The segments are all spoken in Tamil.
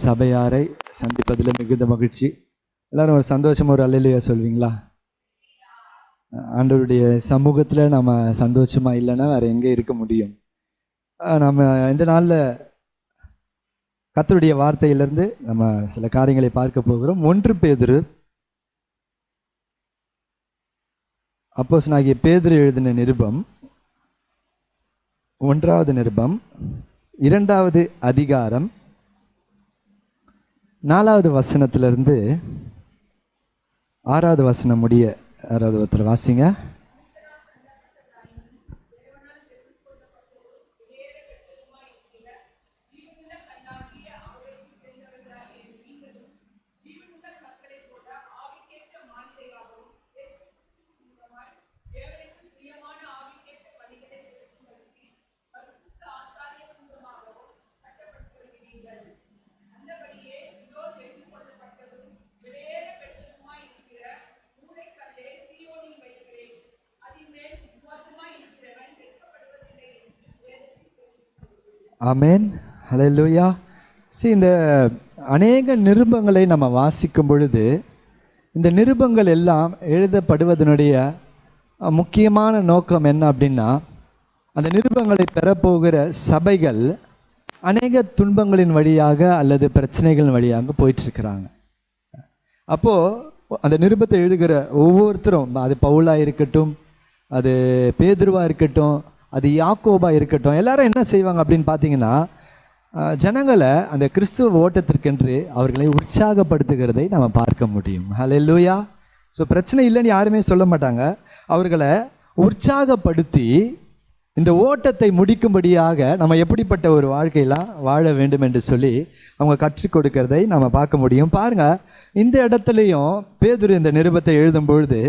சபையாரை சந்திப்பதில் மிகுந்த மகிழ்ச்சி. எல்லாரும் ஒரு சந்தோஷம், ஒரு அல்லேலூயா சொல்வீங்களா? ஆண்டவருடைய சமூகத்தில் நம்ம சந்தோஷமாக இல்லைன்னா வேறு எங்கே இருக்க முடியும்? நம்ம இந்த நாளில் கர்த்தருடைய வார்த்தையிலிருந்து நம்ம சில காரியங்களை பார்க்க போகிறோம். 1 பேதுரு, அப்போஸ்தலனாகிய பேதுரு எழுதின நிருபம், 1வது நிருபம், 2வது அதிகாரம், 4வது வசனத்திலிருந்து 6வது வசனம் முடிய. 6வது ஒருத்தர் வாசிங்க. ஆமென், ஹல்லேலூயா. இந்த அநேக நிருபங்களை நம்ம வாசிக்கும் பொழுது இந்த நிருபங்கள் எல்லாம் எழுதப்படுவதனுடைய முக்கியமான நோக்கம் என்ன அப்படின்னா, அந்த நிருபங்களை பெறப்போகிற சபைகள் அநேக துன்பங்களின் வழியாக அல்லது பிரச்சனைகளின் வழியாக போயிட்டுருக்கிறாங்க. அப்போது அந்த நிருபத்தை எழுதுகிற ஒவ்வொருத்தரும், அது பவுலாக இருக்கட்டும், அது பேதுருவாக இருக்கட்டும், அது யாக்கோபா இருக்கட்டும், எல்லாரும் என்ன செய்வாங்க அப்படின்னு பார்த்தீங்கன்னா, ஜனங்களை அந்த கிறிஸ்துவ ஓட்டத்திற்கென்று அவர்களை உற்சாகப்படுத்துகிறதை நம்ம பார்க்க முடியும். ஹல்லேலூயா. ஸோ பிரச்சனை இல்லைன்னு யாருமே சொல்ல மாட்டாங்க. அவர்களை உற்சாகப்படுத்தி இந்த ஓட்டத்தை முடிக்கும்படியாக நம்ம எப்படிப்பட்ட ஒரு வாழ்க்கையெல்லாம் வாழ வேண்டும் என்று சொல்லி அவங்க கற்றுக் கொடுக்கிறதை நம்ம பார்க்க முடியும். பாருங்கள், இந்த இடத்துலையும் பேதுரு இந்த நிருபத்தை எழுதும் பொழுது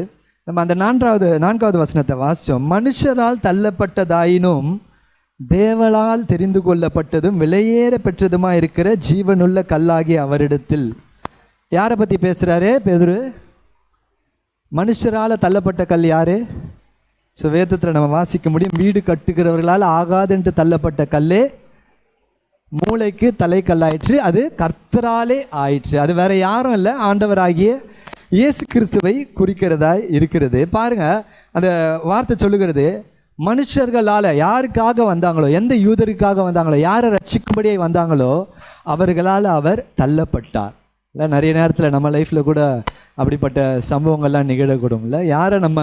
நம்ம அந்த 4வது வசனத்தை வாசித்தோம். மனுஷரால் தள்ளப்பட்டதாயினும் தேவனால் தெரிந்து கொள்ளப்பட்டதும் விலையேற பெற்றதுமாக இருக்கிற ஜீவனுள்ள கல்லாகிய அவரிடத்தில். யாரை பற்றி பேசுகிறாரு பேதுரு? மனுஷரால் தள்ளப்பட்ட கல் யாரு? ஸோ வேதத்தில் நம்ம வாசிக்க முடியும், வீடு கட்டுகிறவர்களால் ஆகாதென்று தள்ளப்பட்ட கல்லே மூளைக்கு தலைக்கல்லாயிற்று, அது கர்த்தராலே ஆயிற்று. அது வேற யாரும் இல்லை, ஆண்டவராகிய இயேசு கிறிஸ்துவை குறிக்கிறதாய் இருக்கிறது. பாருங்க, அந்த வார்த்தை சொல்லுகிறது, மனுஷர்களால் யாருக்காக வந்தாங்களோ, எந்த யூதருக்காக வந்தாங்களோ, யாரை ரட்சிக்கும்படியே வந்தாங்களோ அவர்களால் அவர் தள்ளப்பட்டார். இல்லை, நிறைய நேரத்தில் நம்ம லைஃப்பில் கூட அப்படிப்பட்ட சம்பவங்கள்லாம் நிகழக்கூடும். இல்லை, யாரை நம்ம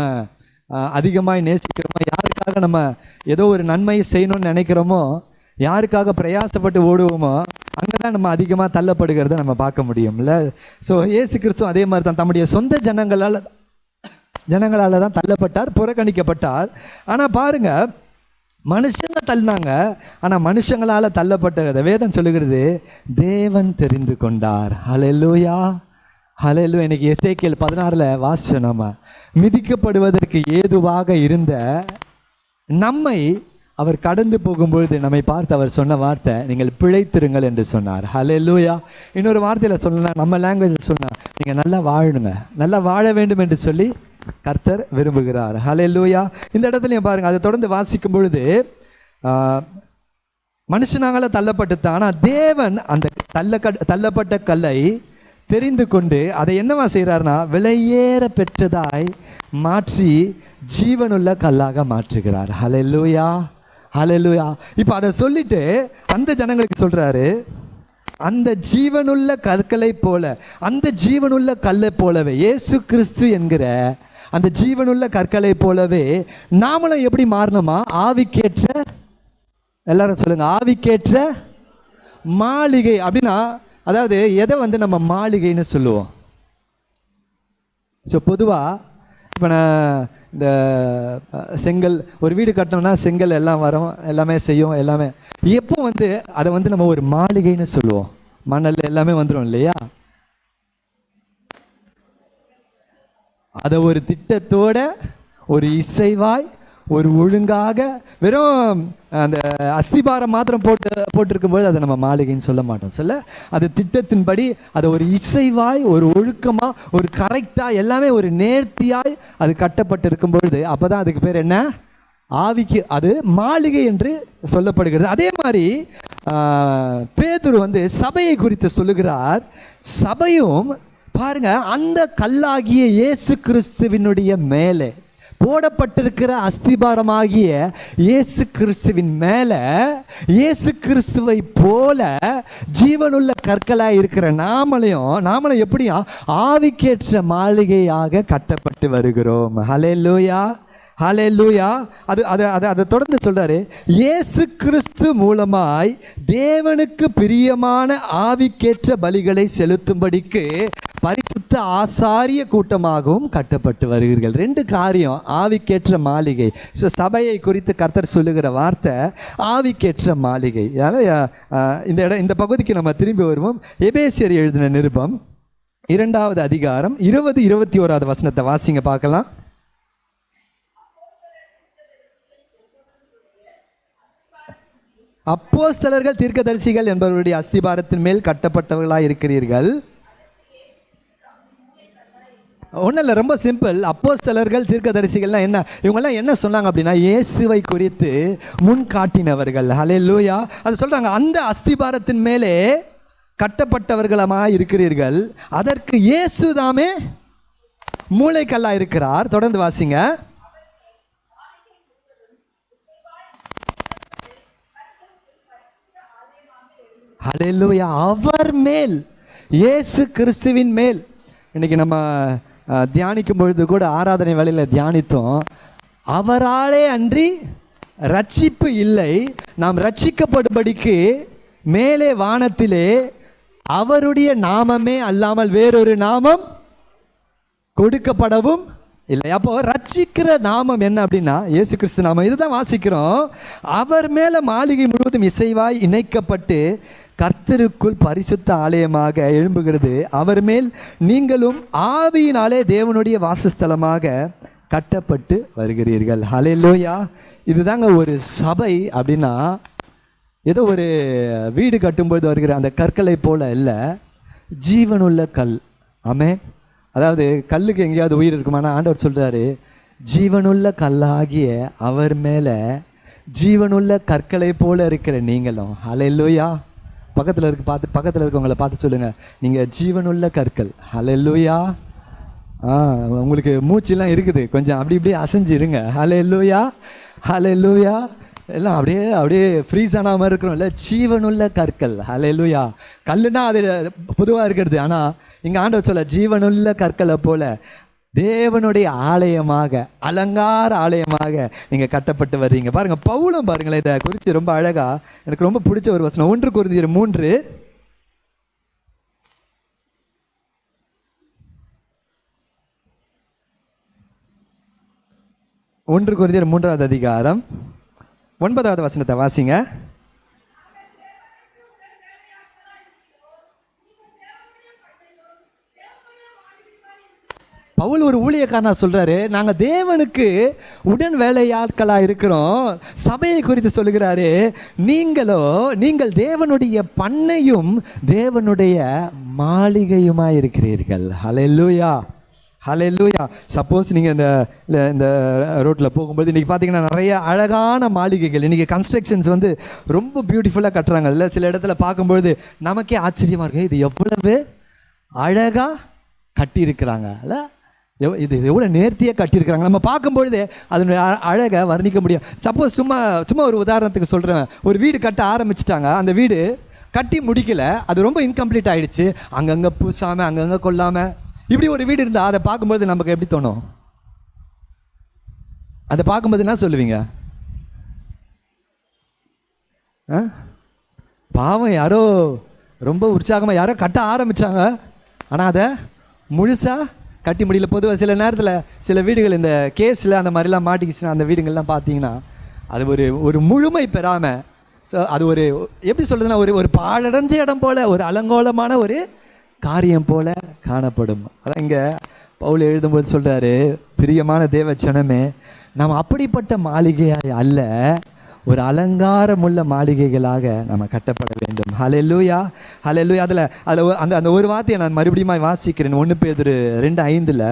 அதிகமாக நேசிக்கிறோமோ, யாருக்காக நம்ம ஏதோ ஒரு நன்மை செய்யணும்னு நினைக்கிறோமோ, யாருக்காக பிரயாசப்பட்டு ஓடுவோமோ, அங்கே தான் நம்ம அதிகமாக தள்ளப்படுகிறத நம்ம பார்க்க முடியும்ல. ஸோ இயேசு கிறிஸ்து அதே மாதிரி தான் தம்முடைய சொந்த ஜனங்களால் தான் தள்ளப்பட்டார், புறக்கணிக்கப்பட்டார். ஆனால் பாருங்கள், மனுஷங்க தள்ளினாங்க, ஆனால் மனுஷங்களால் தள்ளப்பட்டதை வேதம் சொல்லுகிறது தேவன் தெரிந்து கொண்டார். ஹல்லேலூயா, ஹல்லேலூயா. இன்னைக்கு எசேக்கியேல் 16 வாசிச்சோம். நம்ம மிதிக்கப்படுவதற்கு ஏதுவாக இருந்த நம்மை அவர் கடந்து போகும்பொழுது நம்மை பார்த்து அவர் சொன்ன வார்த்தை, நீங்கள் பிழைத்திருங்கள் என்று சொன்னார். ஹல்லேலூயா. இன்னொரு வார்த்தையில் சொல்லலாம், நம்ம லாங்குவேஜில் சொன்னால், நீங்கள் நல்லா வாழணுங்க, நல்லா வாழ வேண்டும் என்று சொல்லி கர்த்தர் விரும்புகிறார். ஹல்லேலூயா. இந்த இடத்துலையும் பாருங்கள், அதை தொடர்ந்து வாசிக்கும் பொழுது மனுஷனால தள்ளப்பட்டுத்தான், ஆனால் தேவன் அந்த தள்ளப்பட்ட கல்லை தெரிந்து கொண்டு அதை என்னவா செய்கிறார்னா, விலையேற பெற்றதாய் மாற்றி ஜீவனுள்ள கல்லாக மாற்றுகிறார். ஹல்லேலூயா, ஹல்லேலூயா. இப்போ அதை சொல்லிட்டு அந்த ஜனங்களுக்கு சொல்கிறாரு, அந்த ஜீவனுள்ள கற்களை போல, அந்த ஜீவனுள்ள கல்லை போலவே, இயேசு கிறிஸ்து என்கிற அந்த ஜீவனுள்ள கற்களை போலவே நாமளும் எப்படி மாறணுமா? ஆவிக்கேற்ற, எல்லாரும் சொல்லுங்க, ஆவிக்கேற்ற மாளிகை. அப்படின்னா அதாவது எதை நம்ம மாளிகைன்னு சொல்லுவோம்? ஸோ பொதுவாக இப்போ நான் இந்த செங்கல், ஒரு வீடு கட்டணும்னா செங்கல் எல்லாம் வரும், எல்லாமே செய்யும், எல்லாமே. எப்போ அதை நம்ம ஒரு மாளிகைன்னு சொல்லுவோம்? மணல் எல்லாமே வந்துடும் இல்லையா? அதை ஒரு திட்டத்தோட, ஒரு இசைவாய், ஒரு ஒழுங்காக, வெறும் அந்த அஸ்திபாரம் மாத்திரம் போட்டிருக்கும்போது அதை நம்ம மாளிகைன்னு சொல்ல மாட்டோம். சொல்ல, அது திட்டத்தின்படி, அதை ஒரு இசைவாய், ஒரு ஒழுக்கமாக, ஒரு கரெக்டாக, எல்லாமே ஒரு நேர்த்தியாய் அது கட்டப்பட்டு இருக்கும் பொழுது அப்போ தான் அதுக்கு பேர் என்ன? ஆவிக்கு அது மாளிகை என்று சொல்லப்படுகிறது. அதே மாதிரி பேதுரு வந்து சபையை குறித்து சொல்லுகிறார். சபையும் பாருங்க, அந்த கல்லாகிய இயேசு கிறிஸ்துவினுடைய மேலே போடப்பட்டிருக்கிற அஸ்திபாரமாகிய இயேசு கிறிஸ்துவின் மேலே இயேசு கிறிஸ்துவை போல ஜீவனுள்ள கற்களாய் இருக்கிற நாமளும் எப்படியா ஆவிக்கேற்ற மாளிகையாக கட்டப்பட்டு வருகிறோம். ஹல்லேலூயா, ஹல்லேலூயா. அதை தொடர்ந்து சொல்றாரு, இயேசு கிறிஸ்து மூலமாய் தேவனுக்கு பிரியமான ஆவிக்கேற்ற பலிகளை செலுத்தும்படிக்கு பரிசுத்த ஆசாரிய கூட்டமாகவும் கட்டப்பட்டு வருகிறீர்கள். ரெண்டு காரியம், ஆவிக்கேற்ற மாளிகை. ஸோ சபையை குறித்து கர்த்தர் சொல்லுகிற வார்த்தை ஆவிக்கேற்ற மாளிகை. இந்த பகுதிக்கு நம்ம திரும்பி வருவோம். எபேசியர் எழுதின நிருபம் 2வது அதிகாரம் 20-21 வசனத்தை வாசிங்க பார்க்கலாம். அப்போஸ்தலர்கள் தீர்க்கதரிசிகள் என்பவருடைய அஸ்திபாரத்தின் மேல் கட்டப்பட்டவர்களாக இருக்கிறீர்கள். ஒன்றும் இல்லை, ரொம்ப சிம்பிள். அப்போஸ்தலர்கள் தீர்க்கதரிசிகள்லாம் என்ன, இவங்கெல்லாம் என்ன சொன்னாங்க அப்படின்னா, இயேசுவை குறித்து முன் காட்டினவர்கள். ஹல்லேலூயா. அது சொல்கிறாங்க, அந்த அஸ்திபாரத்தின் மேலே கட்டப்பட்டவர்களமாக இருக்கிறீர்கள், அதற்கு இயேசு தாமே மூளைக்கல்லா இருக்கிறார். தொடர்ந்து வாசிங்க. ஹல்லேலூயா. அவர் மேல், இயேசு கிறிஸ்துவின் மேல். இன்னைக்கு நம்ம தியானிக்கும் பொழுது கூட ஆராதனை வேளையில் தியானித்தோம், அவராலே அன்றி ரட்சிப்பு இல்லை, நாம் ரட்சிக்கப்படும்படிக்கு மேலே வானத்திலே அவருடைய நாமமே அல்லாமல் வேறொரு நாமம் கொடுக்கப்படவும் இல்லை. அப்போ ரட்சிக்கிற நாமம் என்ன அப்படின்னா இயேசு கிறிஸ்து நாமம். இதுதான் வாசிக்கிறோம். அவர் மேலே மாளிகை முழுவதும் இசைவாய் இணைக்கப்பட்டு கர்த்தருக்குள் பரிசுத்த ஆலயமாக எழும்புகிறது. அவர் மேல் நீங்களும் ஆவியினாலே தேவனுடைய வாசஸ்தலமாக கட்டப்பட்டு வருகிறீர்கள். ஹல்லேலூயா. இதுதாங்க ஒரு சபை அப்படின்னா, ஏதோ ஒரு வீடு கட்டும்பொழுது வருகிற அந்த கற்களை போல இல்லை, ஜீவனுள்ள கல். ஆமென். அதாவது கல்லுக்கு எங்கேயாவது உயிர் இருக்குமானா, ஆண்டவர் சொல்கிறாரு, ஜீவனுள்ள கல்லாகிய அவர் மேலே ஜீவனுள்ள கற்களை போல இருக்கிற நீங்களும். ஹல்லேலூயா. பக்கத்தில் இருக்கவங்களை பார்த்து சொல்லுங்கள், நீங்கள் ஜீவனுள்ள கற்கள். ஹல்லேலூயா. உங்களுக்கு மூச்செல்லாம் இருக்குது, கொஞ்சம் அப்படி இப்படியே அசைஞ்சிருங்க. ஹல்லேலூயா, ஹல்லேலூயா. எல்லாம் அப்படியே ஃப்ரீஸ் ஆன மாதிரி இருக்கிறோம்ல, ஜீவனுள்ள கற்கள். ஹல்லேலூயா. கல்லுனா அது பொதுவாக இருக்கிறது, ஆனால் இங்கே ஆண்டவர் சொல்ல ஜீவனுள்ள கற்களை போல தேவனுடைய ஆலயமாக, அலங்கார ஆலயமாக நீங்கள் கட்டப்பட்டு வர்றீங்க. பாருங்கள், பவுலும் பாருங்களேன் இதை குறித்து ரொம்ப அழகாக, எனக்கு ரொம்ப பிடிச்ச ஒரு வசனம். 1 கொரிந்தியர் 3 1 கொரிந்தியர் 3வது அதிகாரம் 9வது வசனத்தை வாசிங்க. பவுல் ஒரு ஊழியக்காரனா சொல்றாரு, நாங்கள் தேவனுக்கு உடன் வேலையாட்களாக இருக்கிறோம். சபையை குறித்து சொல்லுகிறாரு, நீங்கள் தேவனுடைய பண்ணையும் தேவனுடைய மாளிகையுமாய் இருக்கிறீர்கள். ஹல்லேலூயா, ஹல்லேலூயா. சப்போஸ் நீங்கள் இந்த ரோட்டில் போகும்போது இன்றைக்கி பார்த்தீங்கன்னா நிறைய அழகான மாளிகைகள், இன்றைக்கி கன்ஸ்ட்ரக்ஷன்ஸ் வந்து ரொம்ப பியூட்டிஃபுல்லாக கட்டுறாங்க. இல்லை சில இடத்துல பார்க்கும்பொழுது நமக்கே ஆச்சரியமாக இருக்கு, இது எவ்வளவு அழகாக கட்டியிருக்கிறாங்க, இல்லை இது எவ்வளோ நேர்த்தியாக கட்டியிருக்கிறாங்க. நம்ம பார்க்கும்பொழுதே அதனுடைய அழகை வர்ணிக்க முடியும். சப்போஸ் சும்மா ஒரு உதாரணத்துக்கு சொல்கிறேன், ஒரு வீடு கட்ட ஆரம்பிச்சிட்டாங்க, அந்த வீடு கட்டி முடிக்கலை, அது ரொம்ப இன்கம்ப்ளீட் ஆகிடுச்சு, அங்கங்கே பூசாமல் அங்கங்கே கொல்லாமல் இப்படி ஒரு வீடு இருந்தால் அதை பார்க்கும்போது நமக்கு எப்படி தோணும்? அதை பார்க்கும்போது என்ன சொல்லுவீங்க? பாவம், யாரோ ரொம்ப உற்சாகமாக யாரோ கட்ட ஆரம்பித்தாங்க, ஆனால் அதை முழுசாக கட்டி முடியல. பொதுவாக சில நேரத்தில் சில வீடுகள் இந்த கேஸில் அந்த மாதிரிலாம் மாட்டிக்கிச்சுன்னா அந்த வீடுங்கள்லாம் பார்த்தீங்கன்னா அது ஒரு முழுமை பெறாமல், ஸோ அது ஒரு எப்படி சொல்கிறதுனா ஒரு பாழடைஞ்ச இடம் போல், ஒரு அலங்கோலமான ஒரு காரியம் போல காணப்படும். அதான் இங்கே பவுல் எழுதும்போது சொல்கிறாரு, பிரியமான தேவ ஜனமே, நாம் அப்படிப்பட்ட மாளிகையாய் அல்ல, ஒரு அலங்காரமுள்ள மாளிகைகளாக நம்ம கட்டப்பட வேண்டும். ஹல்லேலூயா, ஹல்லேலூயா. அதில் அந்த ஒரு வார்த்தையை நான் மறுபடியும் வாசிக்கிறேன். 1 பேதுரு 2:5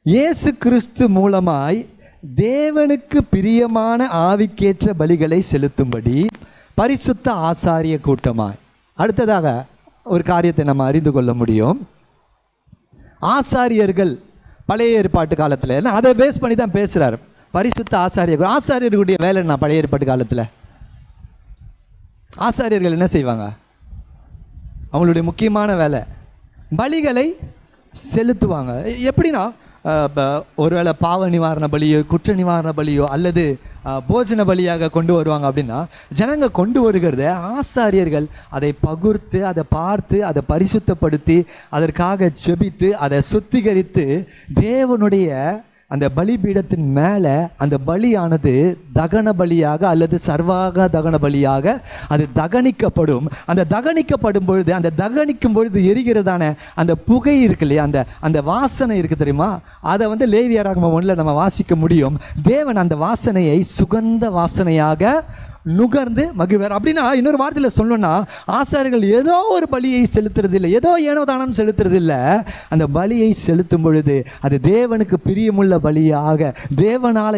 இயேசு கிறிஸ்து மூலமாய் தேவனுக்கு பிரியமான ஆவிக்கேற்ற பலிகளை செலுத்தும்படி பரிசுத்த ஆசாரிய கூட்டமாய். அடுத்ததாக ஒரு காரியத்தை நம்ம அறிந்து கொள்ள முடியும். ஆசாரியர்கள் பழைய ஏற்பாட்டு காலத்தில், ஏன்னா அதை பேஸ் பண்ணி தான் பேசுகிறார். பரிசுத்த ஆசாரியர்கள், ஆசாரியர்களுடைய வேலை என்ன? பழைய ஏற்பாட்டு காலத்தில் ஆசாரியர்கள் என்ன செய்வாங்க? அவங்களுடைய முக்கியமான வேலை பலிகளை செலுத்துவாங்க. எப்படின்னா, ஒருவேளை பாவ நிவாரண பலியோ, குற்ற நிவாரண பலியோ, அல்லது போஜன பலியாக கொண்டு வருவாங்க அப்படின்னா, ஜனங்க கொண்டு வருகிறத ஆசாரியர்கள் அதை பகுர்த்து, அதை பார்த்து, அதை பரிசுத்தப்படுத்தி, அதற்காக ஜெபித்து, அதை சுத்திகரித்து, தேவனுடைய அந்த பலிபீடத்தின் மேலே அந்த பலியானது தகன பலியாக அல்லது சர்வாக தகன பலியாக அது தகனிக்கப்படும். அந்த தகனிக்கப்படும் பொழுது, அந்த தகனிக்கும் பொழுது எரிகிறதான அந்த புகை இருக்கு இல்லையா, அந்த வாசனை இருக்குது தெரியுமா, அதை லேவியராகமம் 1 நம்ம வாசிக்க முடியும். தேவன் அந்த வாசனையை சுகந்த வாசனையாக நுகர்ந்து மகிழ்வார். அப்படின்னா இன்னொரு வார்த்தையில் சொல்லணும்னா, ஆசாரியர்கள் ஏதோ ஒரு பலியை செலுத்துறது இல்லை, ஏதோ ஏனோ தானம் செலுத்துறது இல்லை. அந்த பலியை செலுத்தும் பொழுது அது தேவனுக்கு பிரியமுள்ள பலியாக, தேவனால்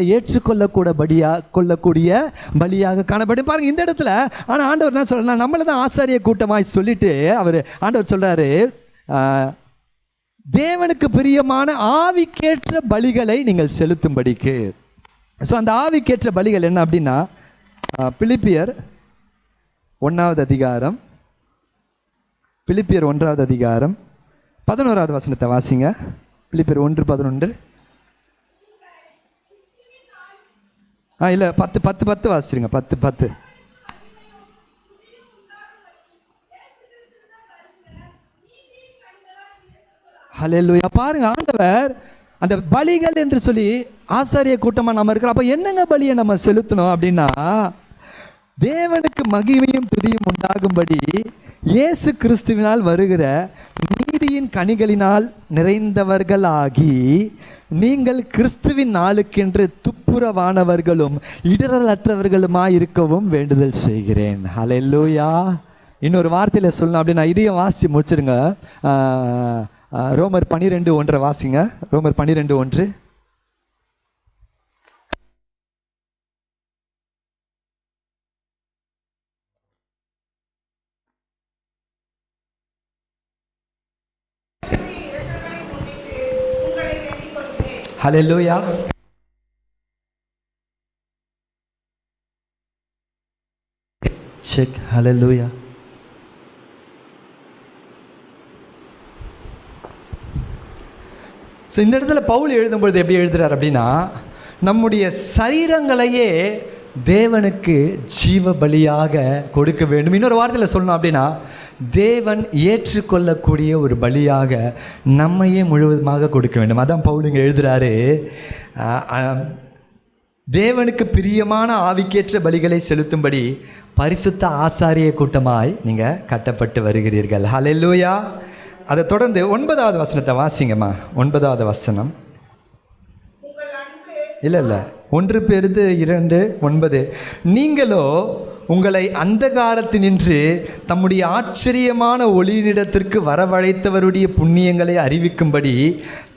கொள்ளக்கூடிய பலியாக காணப்படும். பாருங்க இந்த இடத்துல. ஆனால் ஆண்டவர் என்ன சொல்றார்? நம்மளை தான் ஆசாரிய கூட்டமாய் சொல்லிட்டு ஆண்டவர் சொல்றாரு, தேவனுக்கு பிரியமான ஆவிக்கேற்ற பலிகளை நீங்கள் செலுத்தும்படிக்கு. ஸோ அந்த ஆவிக்கேற்ற பலிகள் என்ன அப்படின்னா, பிலிப்பியர் 1 அதிகாரம், பிலிப்பியர் 1 அதிகாரம் 11 வசனத்தை வாசிங்க. பிலிப்பியர் 1:11. இல்லை 10 வாசிருங்க. 10. ஹல்லேலூயா. பாருங்க, ஆண்டவர் அந்த பலிகள் என்று சொல்லி ஆசாரிய கூட்டமாக நம்ம இருக்கிறோம். அப்போ என்னங்க பலியை நம்ம செலுத்தணும் அப்படின்னா, தேவனுக்கு மகிமையும் துதியும் உண்டாகும்படி இயேசு கிறிஸ்துவினால் வருகிற நீதியின் கனிகளினால் நிறைந்தவர்களாகி நீங்கள் கிறிஸ்துவின் நாளுக்கென்று துப்புரவானவர்களும் இடரலற்றவர்களுமாய் இருக்கவும் வேண்டுதல் செய்கிறேன். ஹல்லேலூயா. இன்னொரு வார்த்தையில் சொல்லணும் அப்படின்னா, இதையும் வாசித்து முடிச்சிருங்க. ரோமர் 12:1 வாசிங்க. ரோமர் 12:1. ஹல்லேலூயா. செக். ஹல்லேலூயா. ஸோ இந்த இடத்துல பவுல் எழுதும்பொழுது எப்படி எழுதுகிறார் அப்படின்னா, நம்முடைய சரீரங்களையே தேவனுக்கு ஜீவ பலியாக கொடுக்க வேண்டும். இன்னொரு வார்த்தையில் சொல்லணும் அப்படின்னா, தேவன் ஏற்றுக்கொள்ளக்கூடிய ஒரு பலியாக நம்மையே முழுவதுமாக கொடுக்க வேண்டும். அதான் பவுல் இங்கே எழுதுகிறாரு, தேவனுக்கு பிரியமான ஆவிக்கேற்ற பலிகளை செலுத்தும்படி பரிசுத்த ஆசாரிய கூட்டமாய் நீங்கள் கட்டப்பட்டு வருகிறீர்கள். ஹல்லேலூயா. அதை தொடர்ந்து 9 வசனத்தை வாசிங்கம்மா. 9 வசனம். இல்லை 1 பேதுரு 2:9. நீங்களோ உங்களை அந்தகாரத்தினின்று தம்முடைய ஆச்சரியமான ஒளியினிடத்திற்கு வரவழைத்தவருடைய புண்ணியங்களை அறிவிக்கும்படி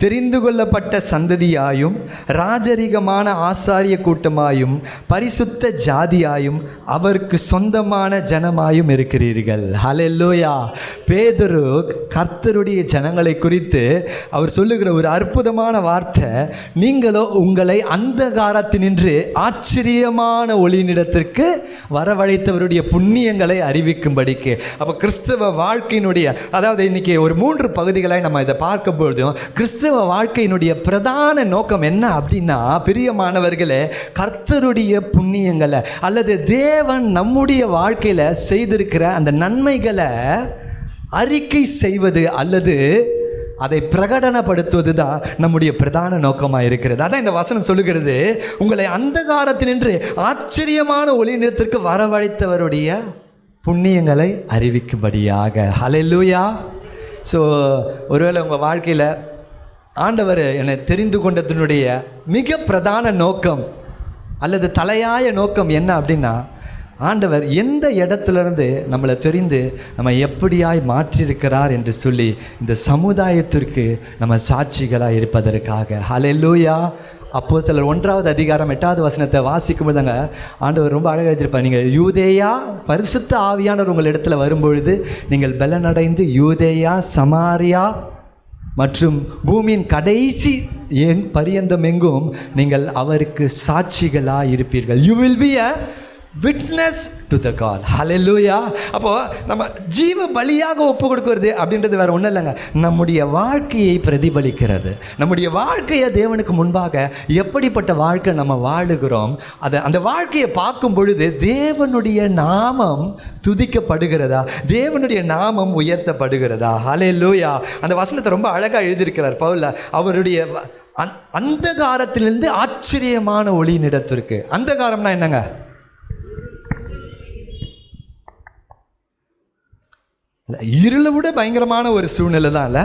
தெரிந்து கொள்ளப்பட்ட சந்ததியாயும் ராஜரிகமான ஆசாரிய கூட்டமாயும் பரிசுத்த ஜாதியாயும் அவருக்கு சொந்தமான ஜனமாயும் இருக்கிறீர்கள். ஹல்லேலூயா. பேதுரு கர்த்தருடைய ஜனங்களை குறித்து அவர் சொல்லுகிற ஒரு அற்புதமான வார்த்தை, நீங்களோ உங்களை அந்தகாரத்தினின்று ஆச்சரியமான ஒளியினிடத்திற்கு வரவழைத்தவருடைய புண்ணியங்களை அறிவிக்கும்படிக்கு. அப்போ கிறிஸ்தவ வாழ்க்கையினுடைய, அதாவது இன்னைக்கு ஒரு 3 பகுதிகளை நம்ம இதை பார்க்க பொழுதும், கிறிஸ்தவ வாழ்க்கையினுடைய பிரதான நோக்கம் என்ன அப்படின்னா, பிரியமானவர்களே, கர்த்தருடைய புண்ணியங்களை அல்லது தேவன் நம்முடைய வாழ்க்கையில் செய்திருக்கிற அந்த நன்மைகளை அறிக்கை செய்வது அல்லது அதை பிரகடனப்படுத்துவது தான் நம்முடைய பிரதான நோக்கமாக இருக்கிறது. அதான் இந்த வசனம் சொல்லுகிறது, உங்களை அந்தகாரத்தினின்று ஆச்சரியமான ஒளியினிடத்திற்கு வரவழைத்தவருடைய புண்ணியங்களை அறிவிக்கும்படியாக. ஹல்லேலூயா. ஸோ ஒருவேளை உங்கள் வாழ்க்கையில் ஆண்டவர் என்னை தெரிந்து கொண்டதனுடைய மிக பிரதான நோக்கம் அல்லது தலையாய நோக்கம் என்ன அப்படின்னா, ஆண்டவர் எந்த இடத்துலேருந்து நம்மளை தெரிந்து நம்ம எப்படியாய் மாற்றியிருக்கிறார் என்று சொல்லி இந்த சமுதாயத்திற்கு நம்ம சாட்சிகளாக இருப்பதற்காக. ஹல்லேலூயா. அப்போஸ்தலர் 1வது அதிகாரம் 8வது வசனத்தை வாசிக்கும் போதுங்க ஆண்டவர் ரொம்ப அழகாக எழுதியிருப்பார். நீங்கள் யூதேயா பரிசுத்த ஆவியானவர் உங்கள் இடத்துல வரும்பொழுது நீங்கள் பலனடைந்து யூதேயா, சமாரியா மற்றும் பூமியின் கடைசி பரியந்தம் எங்கும் நீங்கள் அவருக்கு சாட்சிகளாக இருப்பீர்கள். You will be a witness to the God. Hallelujah. அப்போது நம்ம ஜீவ பலியாக ஒப்பு கொடுக்கிறது அப்படின்றது வேறு ஒன்றும் இல்லைங்க, நம்முடைய வாழ்க்கையை பிரதிபலிக்கிறது. நம்முடைய வாழ்க்கையை தேவனுக்கு முன்பாக எப்படிப்பட்ட வாழ்க்கை நம்ம வாழுகிறோம், அந்த வாழ்க்கையை பார்க்கும் பொழுது தேவனுடைய நாமம் துதிக்கப்படுகிறதா, தேவனுடைய நாமம் உயர்த்தப்படுகிறதா. ஹல்லேலூயா. அந்த வசனத்தை ரொம்ப அழகாக எழுதியிருக்கிறார் பவுல். அவருடைய அந்தகாரத்திலிருந்து ஆச்சரியமான ஒளியின் இடத்திற்கு. அந்தகாரம்னா என்னங்க? இருளை விட பயங்கரமான ஒரு சூழ்நிலை தான் இல்லை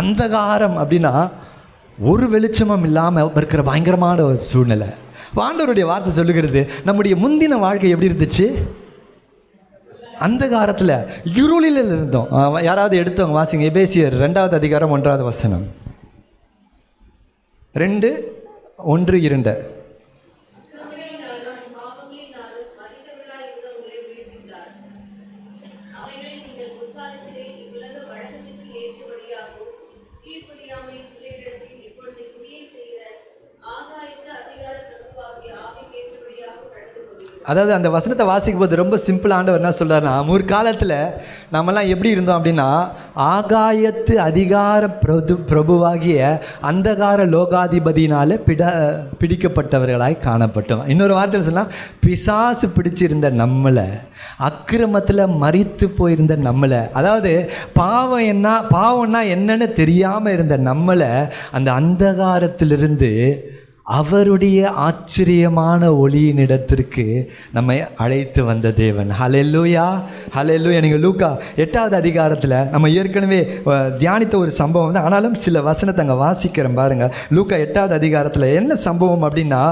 அந்தகாரம் அப்படின்னா, ஒரு வெளிச்சமும் இல்லாமல் இருக்கிற பயங்கரமான ஒரு சூழ்நிலை. ஆண்டவருடைய வார்த்தை சொல்லுகிறது, நம்முடைய முந்தின வாழ்க்கை எப்படி இருந்துச்சு? அந்தகாரத்தில் இருளில் இருந்தோம். யாராவது எடுத்தவங்க வாசிங்க, எபேசியர் 2வது அதிகாரம் 1வது வசனம். 2:1-2. அதாவது அந்த வசனத்தை வாசிக்கும் போது ரொம்ப சிம்பிளானவர் என்ன சொல்கிறாருன்னா, முற்காலத்தில் நம்மலாம் எப்படி இருந்தோம் அப்படின்னா, ஆகாயத்து அதிகார பிரபுவாகிய அந்தகார லோகாதிபதியினால் பிடிக்கப்பட்டவர்களாய் காணப்பட்டோம். இன்னொரு வார்த்தையில் சொன்னால், பிசாசு பிடிச்சிருந்த நம்மளை, அக்கிரமத்தில் மரித்து போயிருந்த நம்மளை, அதாவது பாவம்னா என்னன்னு தெரியாமல் இருந்த நம்மளை அந்த அந்தகாரத்திலிருந்து அவருடைய ஆச்சரியமான ஒளியின் இடத்திற்கு நம்மை அழைத்து வந்த தேவன். ஹல்லேலூயா, ஹல்லேலூயா. நீங்கள் லூக்கா 8வது அதிகாரத்தில் நம்ம ஏற்கனவே தியானித்த ஒரு சம்பவம் தான், ஆனாலும் சில வசனத்தை அங்கே வாசிக்கிறேன் பாருங்கள். லூக்கா 8வது அதிகாரத்தில் என்ன சம்பவம் அப்படின்னா,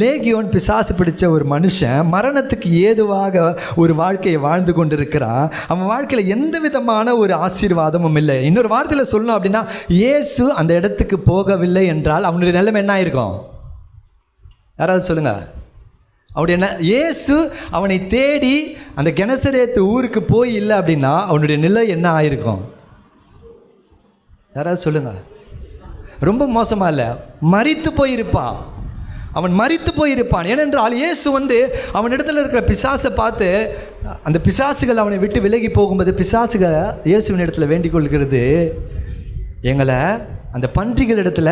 லேகியோன் பிசாசு பிடித்த ஒரு மனுஷன் மரணத்துக்கு ஏதுவாக ஒரு வாழ்க்கையை வாழ்ந்து கொண்டிருக்கிறான். அவன் வாழ்க்கையில் எந்த விதமான ஒரு ஆசீர்வாதமும் இல்லை. இன்னொரு வார்த்தையில் சொல்லணும் அப்படின்னா, இயேசு அந்த இடத்துக்கு போகவில்லை என்றால் அவனுடைய நிலைமை என்ன ஆயிருக்கும்? யாராவது சொல்லுங்க. அவருடைய இயேசு அவனை தேடி அந்த கெனசரேத்து ஊருக்கு போய் இல்லை அப்படின்னா அவனுடைய நிலை என்ன ஆயிருக்கும்? யாராவது சொல்லுங்க. ரொம்ப மோசமாக இல்லை, மரித்து போயிருப்பான். அவன் மரித்து போயிருப்பான். ஏனென்றால் இயேசு அவனிடத்தில் இருக்கிற பிசாசை பார்த்து, அந்த பிசாசுகள் அவனை விட்டு விலகி போகும்போது பிசாசுகள் இயேசுவின் இடத்துல வேண்டிக் கொள்கிறது, எங்களை அந்த பன்றிகள் இடத்துல,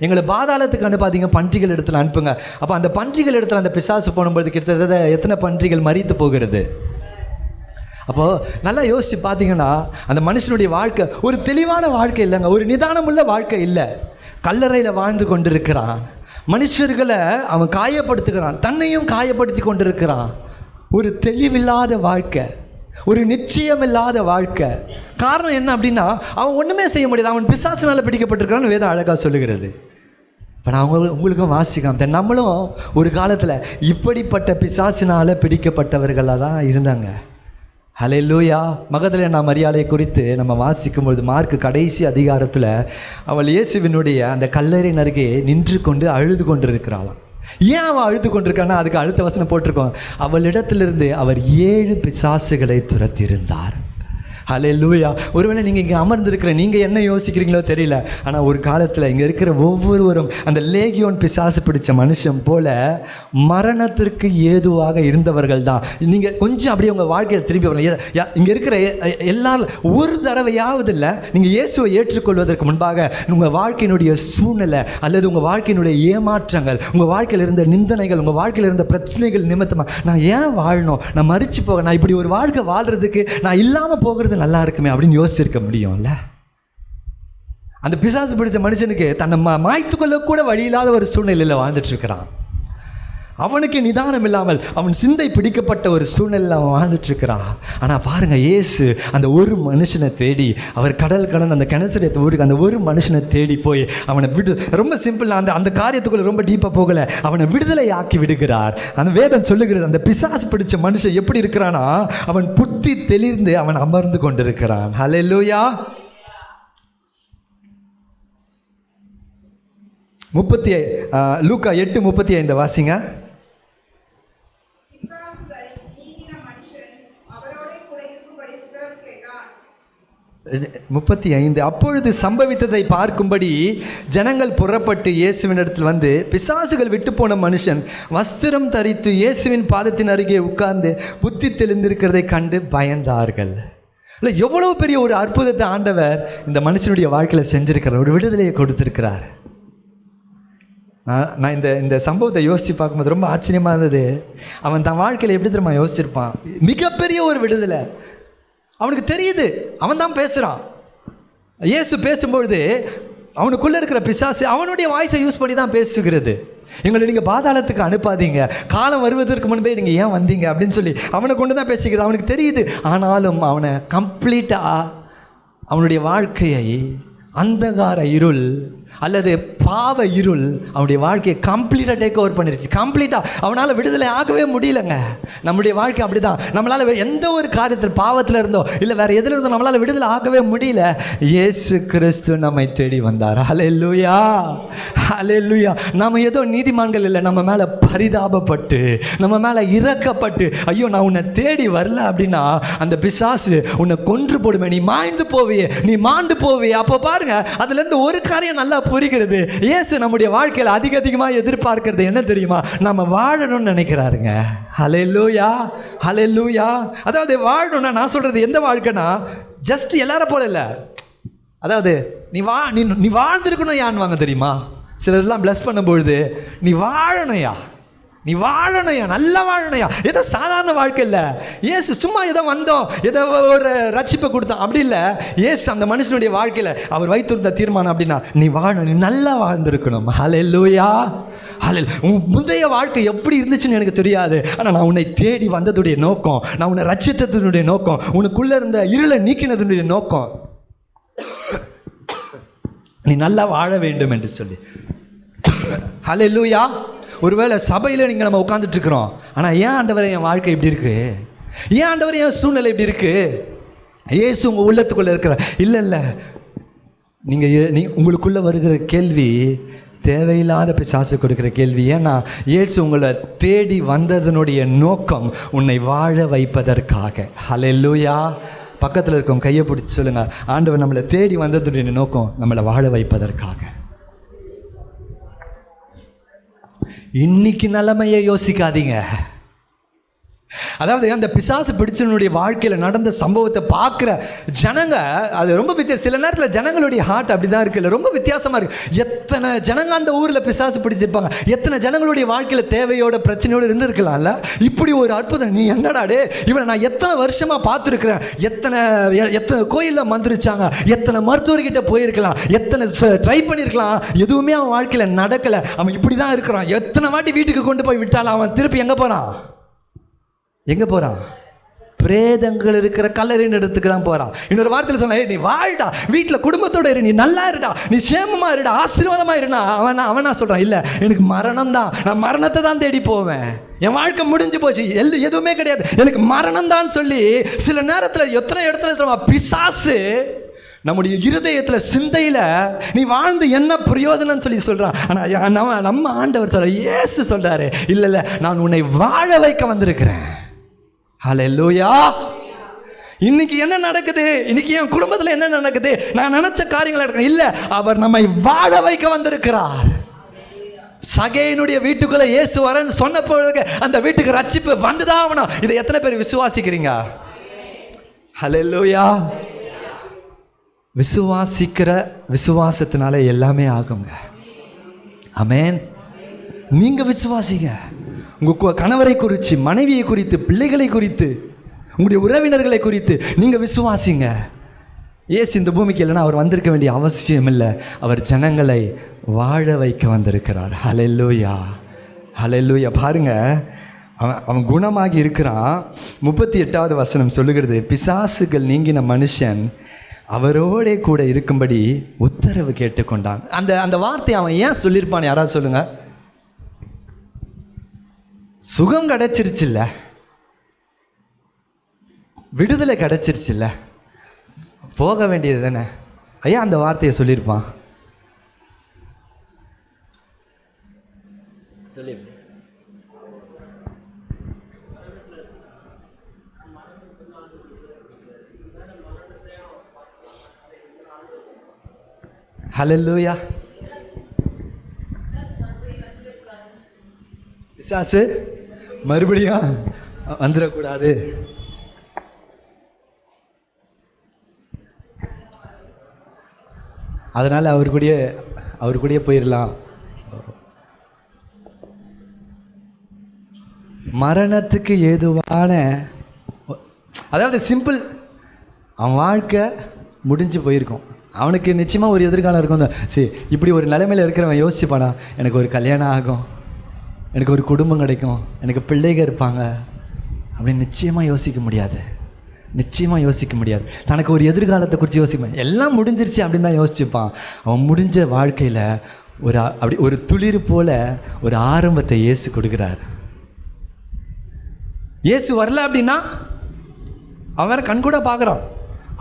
எங்களை பாதாளத்துக்கு அனுப்பாதீங்க, பன்றிகள் இடத்துல அனுப்புங்க. அப்போ அந்த பன்றிகள் இடத்துல அந்த பிசாசு போகும்போது கிட்டத்தட்ட எத்தனை பன்றிகள் மரித்து போகிறது? அப்போது நல்லா யோசித்து பார்த்தீங்கன்னா, அந்த மனுஷனுடைய வாழ்க்கை ஒரு தெளிவான வாழ்க்கை இல்லைங்க, ஒரு நிதானமுள்ள வாழ்க்கை இல்லை. கல்லறையில் வாழ்ந்து கொண்டிருக்கிறான், மனுஷர்களை அவன் காயப்படுத்துகிறான், தன்னையும் காயப்படுத்தி கொண்டிருக்கிறான். ஒரு தெளிவில்லாத வாழ்க்கை, ஒரு நிச்சயமில்லாத வாழ்க்கை. காரணம் என்ன அப்படின்னா, அவன் ஒன்றுமே செய்ய முடியாது, அவன் பிசாசினால் பிடிக்கப்பட்டிருக்கிறான்னு வேதம் அழகாக சொல்லுகிறது. இப்போ நான் உங்களுக்கும் வாசிக்காம, நம்மளும் ஒரு காலத்தில் இப்படிப்பட்ட பிசாசினால் பிடிக்கப்பட்டவர்களாக தான் இருந்தாங்க. ஹல்லேலூயா. மகதலேனா மரியாதை குறித்து நம்ம வாசிக்கும்பொழுது மார்க் கடைசி அதிகாரத்தில் அவள் இயேசுவினுடைய அந்த கல்லறையின் அருகே நின்று கொண்டு அழுது கொண்டு இருக்கிறாளாம். ஏன் அவள் அழுது கொண்டிருக்கான்னா, அதுக்கு அடுத்த வசனம் போட்டிருக்கோம், அவளிடத்திலிருந்து அவர் 7 பிசாசுகளை துரத்தியிருந்தார். ஹல்லேலூயா. ஒருவேளை நீங்கள் இங்கே அமர்ந்திருக்கிற நீங்கள் என்ன யோசிக்கிறீங்களோ தெரியல, ஆனால் ஒரு காலத்தில் இங்கே இருக்கிற ஒவ்வொருவரும் அந்த லேகியோன் பிசாசு பிடிச்ச மனுஷன் போல மரணத்திற்கு ஏதுவாக இருந்தவர்கள் தான். நீங்கள் கொஞ்சம் அப்படியே உங்கள் வாழ்க்கையில் திரும்பி வரலாம். இங்கே இருக்கிற எல்லாரும் ஒரு தடவையாவது இல்லை, நீங்கள் இயேசுவை ஏற்றுக்கொள்வதற்கு முன்பாக உங்கள் வாழ்க்கையினுடைய சூழ்நிலை அல்லது உங்கள் வாழ்க்கையினுடைய ஏமாற்றங்கள், உங்கள் வாழ்க்கையில் இருந்த நிந்தனைகள், உங்கள் வாழ்க்கையில் இருந்த பிரச்சனைகள் நிமித்தமாக நான் ஏன் வாழணும், நான் மறித்து போக, நான் இப்படி ஒரு வாழ்க்கை வாழ்கிறதுக்கு நான் இல்லாமல் போகிறது நல்லா இருக்குமே அப்படின்னு யோசிச்சிருக்க முடியும்ல. அந்த பிசாசு பிடிச்ச மனுஷனுக்கு தன்னை மாய்த்துக்கொள்ள கூட வழி இல்லாத ஒரு சூழ்நிலையில் வாழ்ந்துட்டு இருக்கிறான். அவனுக்கு நிதானம் இல்லாமல் அவன் சிந்தை பிடிக்கப்பட்ட ஒரு சூழ்நிலையில் அவன் வாழ்ந்துட்டு இருக்கிறான். ஆனால் பாருங்கள், இயேசு அந்த ஒரு மனுஷனை தேடி, அவர் கடல் கடந்து அந்த கெனசரேத்து ஊருக்கு அந்த ஒரு மனுஷனை தேடி போய் அவனை ரொம்ப சிம்பிள், அந்த காரியத்துக்குள்ள ரொம்ப டீப்பாக போகலை, அவனை விடுதலை ஆக்கி விடுகிறார். அந்த வேதம் சொல்லுகிறது, அந்த பிசாசு பிடிச்ச மனுஷன் எப்படி இருக்கிறானா, அவன் புத்தி தெளிந்து அவன் அமர்ந்து கொண்டிருக்கிறான். ஹல்லேலூயா. லூக்கா 8:35 வாசிங்க. 35. அப்பொழுது சம்பவித்ததை பார்க்கும்படி ஜனங்கள் புறப்பட்டு இயேசுவினிடத்தில் வந்து, பிசாசுகள் விட்டு போன மனுஷன் வஸ்திரம் தரித்து இயேசுவின் பாதத்தின் அருகே உட்கார்ந்து புத்தி தெளிந்திருக்கிறதை கண்டு பயந்தார்கள். இல்லை, எவ்வளோ பெரிய ஒரு அற்புதத்தை ஆண்டவர் இந்த மனுஷனுடைய வாழ்க்கையில் செஞ்சிருக்கிறார், ஒரு விடுதலையை கொடுத்துருக்கிறார். நான் இந்த சம்பவத்தை யோசித்து பார்க்கும்போது ரொம்ப ஆச்சரியமாக இருந்தது. அவன் தன் வாழ்க்கையில் எப்படி தெரியுமா யோசிச்சிருப்பான்? மிகப்பெரிய ஒரு விடுதலை அவனுக்கு தெரியுது. அவன் தான் பேசுகிறான். இயேசு பேசும்பொழுது அவனுக்குள்ளே இருக்கிற பிசாசு அவனுடைய வாய்ஸை யூஸ் பண்ணி தான் பேசுகிறது. எங்களை நீங்கள் பாதாளத்துக்கு அனுப்பாதீங்க, காலம் வருவதற்கு முன்பே நீங்கள் ஏன் வந்தீங்க அப்படின்னு சொல்லி அவனை கொண்டு தான் பேசுகிறது. அவனுக்கு தெரியுது. ஆனாலும் அவனை கம்ப்ளீட்டாக அவனுடைய வாழ்க்கையை அந்தகார இருள் அல்லது பாவ இருள் அவனுடைய வாழ்க்கையை கம்ப்ளீட்டாக டேக் ஓவர் பண்ணிருச்சு. கம்ப்ளீட்டாக அவனால் விடுதலை ஆகவே முடியலங்க. நம்முடைய வாழ்க்கை அப்படி தான். நம்மளால் எந்த ஒரு காரியத்தில் பாவத்தில் இருந்தோ இல்லை வேறு எதில் இருந்தோ நம்மளால் விடுதலை ஆகவே முடியல. இயேசு கிறிஸ்து நம்மை தேடி வந்தார். ஹல்லேலூயா, ஹல்லேலூயா. நம்ம ஏதோ நீதிமான்கள் இல்லை, நம்ம மேலே பரிதாபப்பட்டு நம்ம மேலே இறக்கப்பட்டு, ஐயோ நான் உன்னை தேடி வரல அப்படின்னா அந்த பிசாசு உன்னை கொன்று போடுமே, நீ மாய்ந்து போவியே, நீ மாண்டு போவியே. அப்போ பாருங்க, அதுலேருந்து ஒரு காரியம் நல்லா புரிகிறது. இயேசு நம்முடைய வாழ்க்கையில் அதிகமாக எதிர்பார்க்கிறது என்ன தெரியுமா? நம்ம வாழணும்னு நினைக்கிறாருங்க. ஹல்லேலூயா, ஹல்லேலூயா. அதாவது வாழணும்னா நான் சொல்றது எந்த வாழ்க்கைனா ஜஸ்ட் எல்லாரும் போல இல்லை. அதாவது நீ வாழ்ந்துருக்கணும் யான்னு வாங்க தெரியுமா? சிலர்லாம் பிளஸ் பண்ணும்பொழுது நீ வாழணுயா, நீ வாழணுயா, நல்லா வாழணுயா. ஏதோ சாதாரண வாழ்க்கை இல்லை. இயேசு சும்மா ஏதோ வந்தோம், ஏதோ ஒரு ரட்சிப்பை கொடுத்தோம் அப்படி இல்லை. இயேசு அந்த மனுஷனுடைய வாழ்க்கையில் அவர் வைத்திருந்த தீர்மானம் அப்படின்னா நீ வாழணும், நீ நல்லா வாழ்ந்துருக்கணும். ஹல்லேலூயா, ஹல்லேலூயா. உன் முந்தைய வாழ்க்கை எப்படி இருந்துச்சுன்னு எனக்கு தெரியாது, ஆனால் நான் உன்னை தேடி வந்ததுடைய நோக்கம், நான் உன்னை ரட்சித்ததுடைய நோக்கம், உனக்குள்ளே இருந்த இருளை நீக்கினதுடைய நோக்கம் நீ நல்லா வாழ வேண்டும் என்று சொல்லி. ஹல்லேலூயா. ஒருவேளை சபையில் நீங்கள் நம்ம உட்காந்துட்ருக்குறோம், ஆனால் ஏன் ஆண்டவரே என் வாழ்க்கை இப்படி இருக்குது, ஏன் ஆண்டவரே என் சூழ்நிலை இப்படி இருக்குது? இயேசு உங்கள் உள்ளத்துக்குள்ளே இருக்கிற இல்லை நீங்கள் உங்களுக்குள்ளே வருகிற கேள்வி தேவையில்லாத பிசாசு கொடுக்குற கேள்வி. ஏன்னா இயேசு உங்களை தேடி வந்ததனுடைய நோக்கம் உன்னை வாழ வைப்பதற்காக. ஹல்லேலூயா. பக்கத்தில் இருக்கவங்க கையை பிடிச்சி சொல்லுங்கள், ஆண்டவர் நம்மளை தேடி வந்ததனுடைய நோக்கம் நம்மளை வாழ வைப்பதற்காக. இன்னைக்கு நிலைமையை யோசிக்காதீங்க. அதாவது அந்த பிசாசு பிடிச்சனுடைய வாழ்க்கையில் நடந்த சம்பவத்தை பார்க்குற ஜனங்க அது ரொம்ப சில நேரத்தில் ஜனங்களுடைய ஹார்ட் அப்படி தான் இருக்குல்ல, ரொம்ப வித்தியாசமாக இருக்குது. எத்தனை ஜனங்க அந்த ஊரில் பிசாசு பிடிச்சிருப்பாங்க, எத்தனை ஜனங்களுடைய வாழ்க்கையில் தேவையோட பிரச்சனையோடு இருந்திருக்கலாம்ல. இப்படி ஒரு அற்புதம், நீ என்னடாடே இவனை நான் எத்தனை வருஷமாக பார்த்துருக்குறேன், எத்தனை கோயிலில் மந்திரிச்சாங்க, எத்தனை மருத்துவர்கிட்ட போயிருக்கலாம், எத்தனை ட்ரை பண்ணியிருக்கலாம், எதுவுமே அவன் வாழ்க்கையில் நடக்கலை, அவன் இப்படி தான் இருக்கிறான். எத்தனை வாட்டி வீட்டுக்கு கொண்டு போய் விட்டாலும் அவன் திருப்பி எங்கே போகிறான்? எங்கே போகிறான்? பிரேதங்கள் இருக்கிற கல்லறையின் இடத்துக்கு தான் போகிறான். இன்னொரு வார்த்தையில் சொன்ன, நீ வாழ்டா, வீட்டில் குடும்பத்தோடு இரு, நீ நல்லா இருடா, நீ சேமமாக இருடா, ஆசீர்வாதமாக இருடா. அவனா சொல்கிறான், இல்லை எனக்கு மரணம் தான், நான் மரணத்தை தான் தேடி போவேன், என் வாழ்க்கை முடிஞ்சு போச்சு, எதுவுமே கிடையாது, எனக்கு மரணம் தான் சொல்லி சில நேரத்தில் எத்தனை இடத்துல பிசாசு நம்முடைய இருதயத்தில் சிந்தையில் நீ வாழ்ந்து என்ன பிரயோஜனம்னு சொல்லி சொல்கிறான். ஆனால் நம்ம ஆண்டவர் சொல்ற, இயேசு சொல்கிறாரு, இல்லை நான் உன்னை வாழ வைக்க வந்திருக்கிறேன். ஹல்லேலூயா. இன்னைக்கு என்ன நடக்குது, இன்னைக்கு என் குடும்பத்தில் என்ன நடக்குது, நான் நினைச்ச காரியங்கள் நடக்குது இல்லை, அவர் நம்மை வாழ வைக்க வந்திருக்கிறார். சகேயனுடைய வீட்டுக்குள்ள இயேசு வரன்னு சொன்ன பொழுது அந்த வீட்டுக்கு ரட்சிப்பு வந்துதான் ஆகணும். இதை எத்தனை பேர் விசுவாசிக்கிறீங்க? ஹல்லேலூயா. விசுவாசிக்கிற விசுவாசத்தினால எல்லாமே ஆகுங்க. ஆமென். நீங்க விசுவாசிங்க. உங்க கணவரை குறித்து, மனைவியை குறித்து, பிள்ளைகளை குறித்து, உங்களுடைய உறவினர்களை குறித்து நீங்க விசுவாசிங்க. இயேசு இந்த பூமிக்கு இல்லைன்னா அவர் வந்திருக்க வேண்டிய அவசியம் இல்லை. அவர் ஜனங்களை வாழ வைக்க வந்திருக்கிறார். ஹல்லேலூயா, ஹல்லேலூயா. பாருங்க, அவன் குணமாகி இருக்கிறான். 38வது வசனம் சொல்லுகிறது, பிசாசுகள் நீங்கின மனுஷன் அவரோட கூட இருக்கும்படி உத்தரவு கேட்டுக்கொண்டான். அந்த வார்த்தையை அவன் ஏன் சொல்லியிருப்பான்? யாராவது சொல்லுங்க. சுகம் கிடைச்சிருச்சுல்ல, விடுதலை கிடைச்சிருச்சுல்ல, போக வேண்டியது தானே. ஐயா அந்த வார்த்தையை சொல்லியிருப்பான். சொல்லி ஹல்லேலூயா. பிசாசு மறுபடியும் வந்துடக்கூடாது. அதனால் அவர் கூடயே போயிடலாம். மரணத்துக்கு ஏதுவான, அதாவது சிம்பிள், அவன் வாழ்க்கை முடிஞ்சு போயிருக்கும். அவனுக்கு நிச்சயமாக ஒரு எதிர்காலம் இருக்கும். சரி, இப்படி ஒரு நிலைமையில் இருக்கிறவன் யோசிச்சுப்பானா, எனக்கு ஒரு கல்யாணம் ஆகும், எனக்கு ஒரு குடும்பம் கிடைக்கும், எனக்கு பிள்ளைகள் இருப்பாங்க அப்படின்னு நிச்சயமாக யோசிக்க முடியாது. நிச்சயமாக யோசிக்க முடியாது. தனக்கு ஒரு எதிர்காலத்தை குறித்து யோசிக்க, எல்லாம் முடிஞ்சிருச்சு அப்படின்னு தான் யோசிச்சுப்பான். அவன் முடிஞ்ச வாழ்க்கையில் அப்படி ஒரு துளிர் போல் ஒரு ஆரம்பத்தை இயேசு கொடுக்குறார். இயேசு வரல அப்படின்னா அவன் வேறு கண் கூட பார்க்குறான்.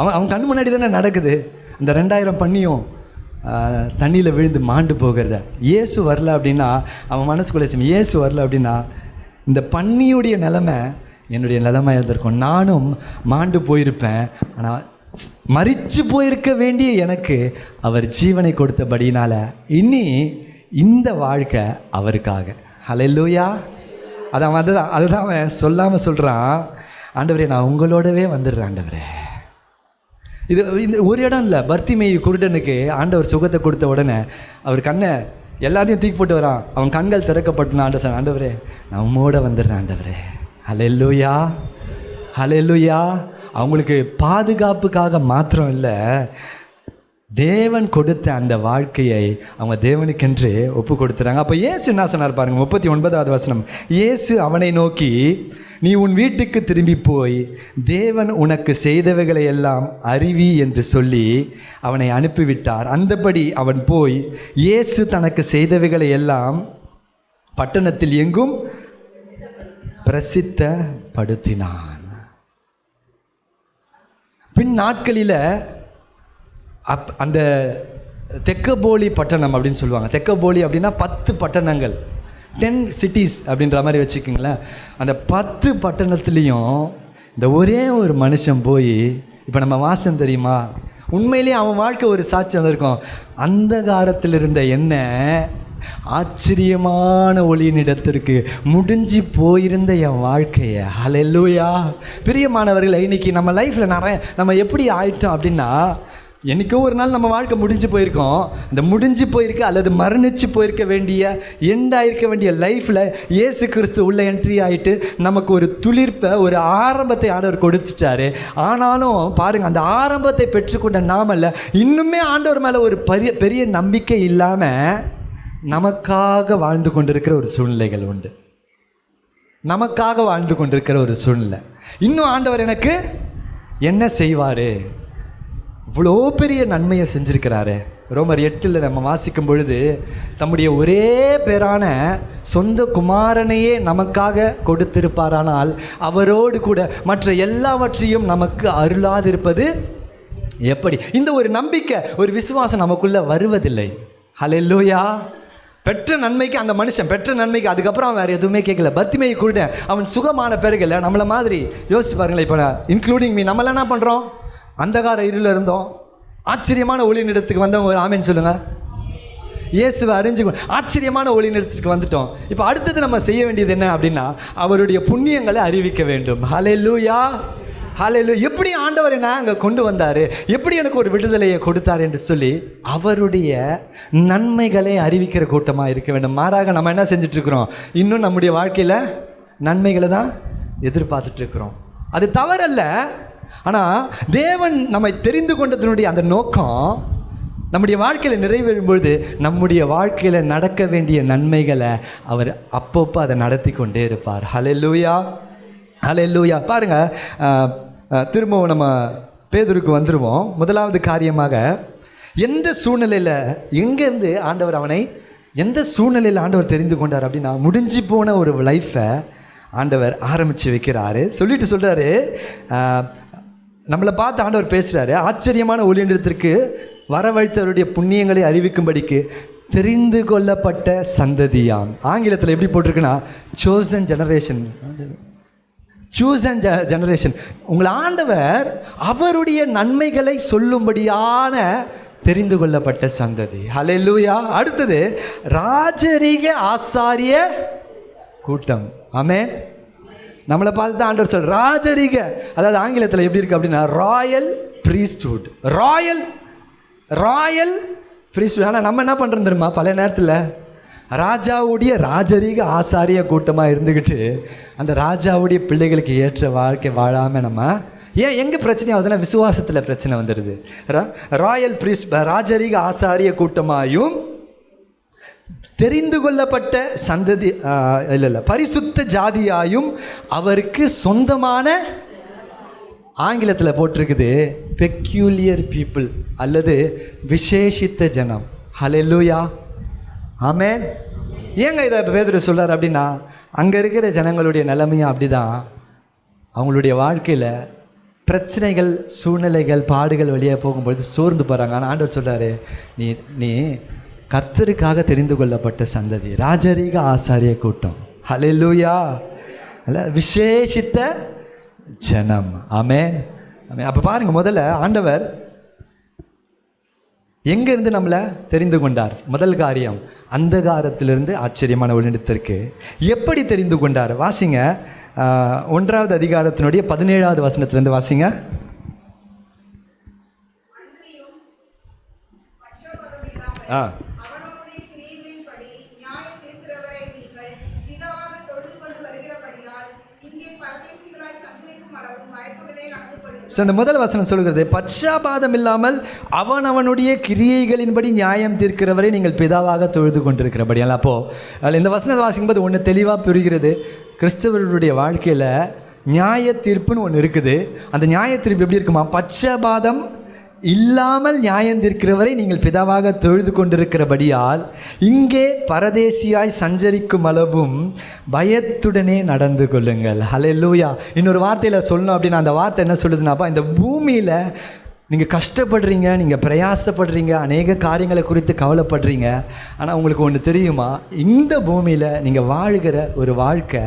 அவன் கண் முன்னாடி தானே நடக்குது. இந்த 2000 பன்னியும் தண்ணியில் விழுந்து மாண்டு போகிறத. இயேசு வரல அப்படின்னா அவன் மனசுக்குள்ளே இயேசு வரல அப்படின்னா இந்த பன்னியுடைய நிலைமை என்னுடைய நிலைமை இருந்திருக்கும். நானும் மாண்டு போயிருப்பேன். ஆனால் மரித்து போயிருக்க வேண்டிய எனக்கு அவர் ஜீவனை கொடுத்தபடினால இனி இந்த வாழ்க்கை அவருக்காக. ஹல்லேலூயா. அதுதான் அவன் சொல்லாமல் சொல்கிறான், ஆண்டவரே நான் உங்களோடவே வந்துடுறேன் ஆண்டவரே. இந்த ஒரு இடம் இல்லை, பர்த்திமேயு குருடனுக்கு ஆண்டவர் சுகத்தை கொடுத்த உடனே அவர் கண்ணை எல்லாத்தையும் தூக்கி போட்டு வரான். அவன் கண்கள் திறக்கப்பட்டு ஆண்டவரே நான் உம்மோட வந்துடுறேன் ஆண்டவரே. ஹல்லேலூயா, ஹல்லேலூயா. அவங்களுக்கு பாதுகாப்புக்காக மாத்திரம் இல்லை, தேவன் கொடுத்த அந்த வாழ்க்கையை அவங்க தேவனுக்கென்று ஒப்பு கொடுத்துறாங்க. அப்போ இயேசு என்ன சொன்னார் பாருங்கள், 39வது வசனம். இயேசு அவனை நோக்கி, நீ உன் வீட்டுக்கு திரும்பி போய் தேவன் உனக்கு செய்தவைகளை எல்லாம் அறிவி என்று சொல்லி அவனை அனுப்பிவிட்டார். அந்தபடி அவன் போய் இயேசு தனக்கு செய்தவைகளை எல்லாம் பட்டணத்தில் எங்கும் பிரசித்தப்படுத்தினான். பின் நாட்களில் அந்த தெக்கப்போலி பட்டணம் அப்படின்னு சொல்லுவாங்க. தெக்கப்போலி அப்படின்னா 10 பட்டணங்கள், 10 cities அப்படின்ற மாதிரி வச்சுக்கிங்களேன். அந்த 10 பட்டணத்துலேயும் இந்த ஒரே ஒரு மனுஷன் போய், இப்போ நம்ம வாசம் தெரியுமா, உண்மையிலேயே அவன் வாழ்க்கை ஒரு சாட்சியம் இருக்கும். அந்தகாரத்தில் இருந்த என்ன ஆச்சரியமான ஒளியின் இடத்திற்கு முடிஞ்சு போயிருந்த என் வாழ்க்கையை. ஹல்லேலூயா. பிரியமானவர்களே, இன்னைக்கு நம்ம லைஃப்பில் நம்ம எப்படி ஆயிட்டோம் அப்படின்னா, என்றைக்கோ ஒரு நாள் நம்ம வாழ்க்கை முடிஞ்சு போயிருக்கோம். அந்த முடிஞ்சு போயிருக்க அல்லது மரணிச்சு போயிருக்க வேண்டிய, எண்டாயிருக்க வேண்டிய லைஃப்பில் இயேசு கிறிஸ்து உள்ள என்ட்ரி ஆகிட்டு நமக்கு ஒரு துளிர்ப்பை, ஒரு ஆரம்பத்தை ஆண்டவர் கொடுத்துட்டாரு. ஆனாலும் பாருங்கள், அந்த ஆரம்பத்தை பெற்றுக்கொண்ட நாமல்ல, இன்னுமே ஆண்டவர் மேலே ஒரு பெரிய நம்பிக்கை இல்லாமல் நமக்காக வாழ்ந்து கொண்டிருக்கிற ஒரு சூழ்நிலைகள் உண்டு. நமக்காக வாழ்ந்து கொண்டிருக்கிற ஒரு சூழ்நிலை. இன்னும் ஆண்டவர் எனக்கு என்ன செய்வார், இவ்வளோ பெரிய நன்மையை செஞ்சுருக்கிறாரு. ரோமர் 8 நம்ம வாசிக்கும் பொழுது, தம்முடைய ஒரே பேரான சொந்த குமாரனையே நமக்காக கொடுத்திருப்பாரானால் அவரோடு கூட மற்ற எல்லாவற்றையும் நமக்கு அருளாதிருப்பது எப்படி? இந்த ஒரு நம்பிக்கை, ஒரு விசுவாசம் நமக்குள்ளே வருவதில்லை. ஹல்லேலூயா. பெற்ற நன்மைக்கு, அந்த மனுஷன் பெற்ற நன்மைக்கு அதுக்கப்புறம் அவன் வேறு எதுவுமே கேட்கல. பர்த்திமேயு குருடன் அவன் சுகமான பிறகுல நம்மளை மாதிரி யோசிச்சு பாருங்களேன். இப்போ இன்க்ளூடிங் மீ, நம்மளாம் என்ன பண்ணுறோம்? அந்தகார இருளில் இருந்தோம், ஆச்சரியமான ஒளியின் இடத்துக்கு வந்தவங்க ஒரு ஆமேன்னு சொல்லுங்கள். இயேசுவை அறிஞ்சு ஆச்சரியமான ஒளியின் இடத்துக்கு வந்துட்டோம். இப்போ அடுத்தது நம்ம செய்ய வேண்டியது என்ன அப்படின்னா, அவருடைய புண்ணியங்களை அறிவிக்க வேண்டும். ஹல்லேலூயா, ஹல்லேலூயா. எப்படி ஆண்டவர் என்ன அங்கே கொண்டு வந்தார், எப்படி எனக்கு ஒரு விடுதலையை கொடுத்தார் என்று சொல்லி அவருடைய நன்மைகளை அறிவிக்கிற கூட்டமாக இருக்க வேண்டும். மாறாக நம்ம என்ன செஞ்சிட்ருக்கிறோம், இன்னும் நம்முடைய வாழ்க்கையில் நன்மைகளை தான் எதிர்பார்த்துட்ருக்குறோம். அது தவறல்ல. ஆனால் தேவன் நம்மை தெரிந்து கொண்டதனுடைய அந்த நோக்கம் நம்முடைய வாழ்க்கையில் நிறைவேறும் பொழுது நம்முடைய வாழ்க்கையில் நடக்க வேண்டிய நன்மைகளை அவர் அப்பப்போ அதை நடத்தி கொண்டே இருப்பார். ஹல்லேலூயா, ஹல்லேலூயா. பாருங்கள், திரும்பவும் நம்ம பேதுருக்கு வந்துடுவோம். முதலாவது காரியமாக, எந்த சூழ்நிலையில், எங்கேருந்து ஆண்டவர் அவனை எந்த சூழ்நிலையில் ஆண்டவர் தெரிந்து கொண்டார் அப்படின்னா, முடிஞ்சு போன ஒரு லைஃப்பை ஆண்டவர் ஆரம்பித்து வைக்கிறாரு. சொல்லிட்டு சொல்கிறாரு, நம்மளை பார்த்து ஆண்டவர் பேசுகிறாரு, ஆச்சரியமான ஒளியிடத்திற்கு வரவழைத்தவருடைய புண்ணியங்களை அறிவிக்கும்படிக்கு தெரிந்து கொள்ளப்பட்ட சந்ததியாம். ஆங்கிலத்தில் எப்படி போட்டிருக்குன்னா சோசன் ஜெனரேஷன். Chosen generation. உங்கள் ஆண்டவர் அவருடைய நன்மைகளை சொல்லும்படியான தெரிந்து கொள்ளப்பட்ட சந்ததி. ஹல்லேலூயா. அடுத்தது ராஜரீக ஆசாரிய கூட்டம். ஆமென். நம்மளை பார்த்து தான் ஆண்டவர் சொல்ற ராஜரீக, அதாவது ஆங்கிலத்தில் எப்படி இருக்கு அப்படின்னா ராயல் ப்ரீஸ்ட்ஹுட். Royal priesthood. ஆனால் நம்ம என்ன பண்ணுறோம் தெரியுமா, பல நேரத்தில் ராஜாவுடைய ராஜரீக ஆசாரிய கூட்டமாக இருந்துக்கிட்டு அந்த ராஜாவுடைய பிள்ளைகளுக்கு ஏற்ற வாழ்க்கை வாழாமல் நம்ம ஏன் எங்கே பிரச்சனை ஆகுதுன்னா விசுவாசத்தில் பிரச்சனை வந்துடுது. ராயல் ப்ரீஸ்ட் ராஜரீக ஆசாரிய கூட்டமாயும் தெரிந்து கொள்ளப்பட்ட சந்ததி இல்லை பரிசுத்த ஜாதியாயும் அவருக்கு சொந்தமான, ஆங்கிலத்தில் போட்டிருக்குது பெக்யூலியர் பீப்புள் அல்லது விசேஷித்த ஜனம். ஹல்லேலூயா. ஆமென். ஏங்க இதை பேதுரு சொல்கிறார் அப்படின்னா அங்கே இருக்கிற ஜனங்களுடைய நிலைமையும் அப்படி தான். அவங்களுடைய வாழ்க்கையில் பிரச்சனைகள், சூழ்நிலைகள், பாடுகள் வழியாக போகும்பொழுது சோர்ந்து போகிறாங்க. ஆனால் ஆண்டவர் சொல்கிறாரு, நீ கர்த்தருக்காக தெரிந்து கொள்ளப்பட்ட சந்ததி, ராஜரீக ஆசாரிய கூட்டம். ஹல்லேலூயா. அல்ல விசேஷித்த ஜனம். ஆமென். அப்போ பாருங்கள், முதல்ல ஆண்டவர் எங்கேருந்து நம்மளை தெரிந்து கொண்டார்? முதல் காரியம், அந்தகாரத்திலிருந்து ஆச்சரியமான ஒளியிடத்திற்கு எப்படி தெரிந்து கொண்டார்? வாசிங்க 1வது அதிகாரத்தினுடைய 17வது வசனத்திலிருந்து வாசிங்க. அந்த முதல் வசனம் சொல்கிறது, பச்சாபாதம் இல்லாமல் அவனுடைய கிரியைகளின்படி நியாயம் தீர்க்கிறவரை நீங்கள் பிதாவாக தொழுது கொண்டிருக்கிறபடி. அப்போது இந்த வசனத்தை வாசிக்கும்போது ஒன்று தெளிவாக புரிகிறது. கிறிஸ்தவர்களுடைய வாழ்க்கையில் நியாய தீர்ப்புன்னு ஒன்று இருக்குது. அந்த நியாய தீர்ப்பு எப்படி இருக்குமா? பச்சாபாதம் இல்லாமல் நியாயம் தீர்க்கிறவரை நீங்கள் பிதாவாக தொழுது கொண்டிருக்கிறபடியால் இங்கே பரதேசியாய் சஞ்சரிக்கும் அளவும் பயத்துடனே நடந்து கொள்ளுங்கள். ஹல்லேலூயா. இன்னொரு வார்த்தையில் சொல்லணும் அப்படின்னா அந்த வார்த்தை என்ன சொல்லுதுன்னாப்பா, இந்த பூமியில் நீங்கள் கஷ்டப்படுறீங்க, நீங்கள் பிரயாசப்படுறீங்க, அநேக காரியங்களை குறித்து கவலைப்படுறீங்க. ஆனால் உங்களுக்கு ஒன்று தெரியுமா, இந்த பூமியில் நீங்கள் வாழ்கிற ஒரு வாழ்க்கை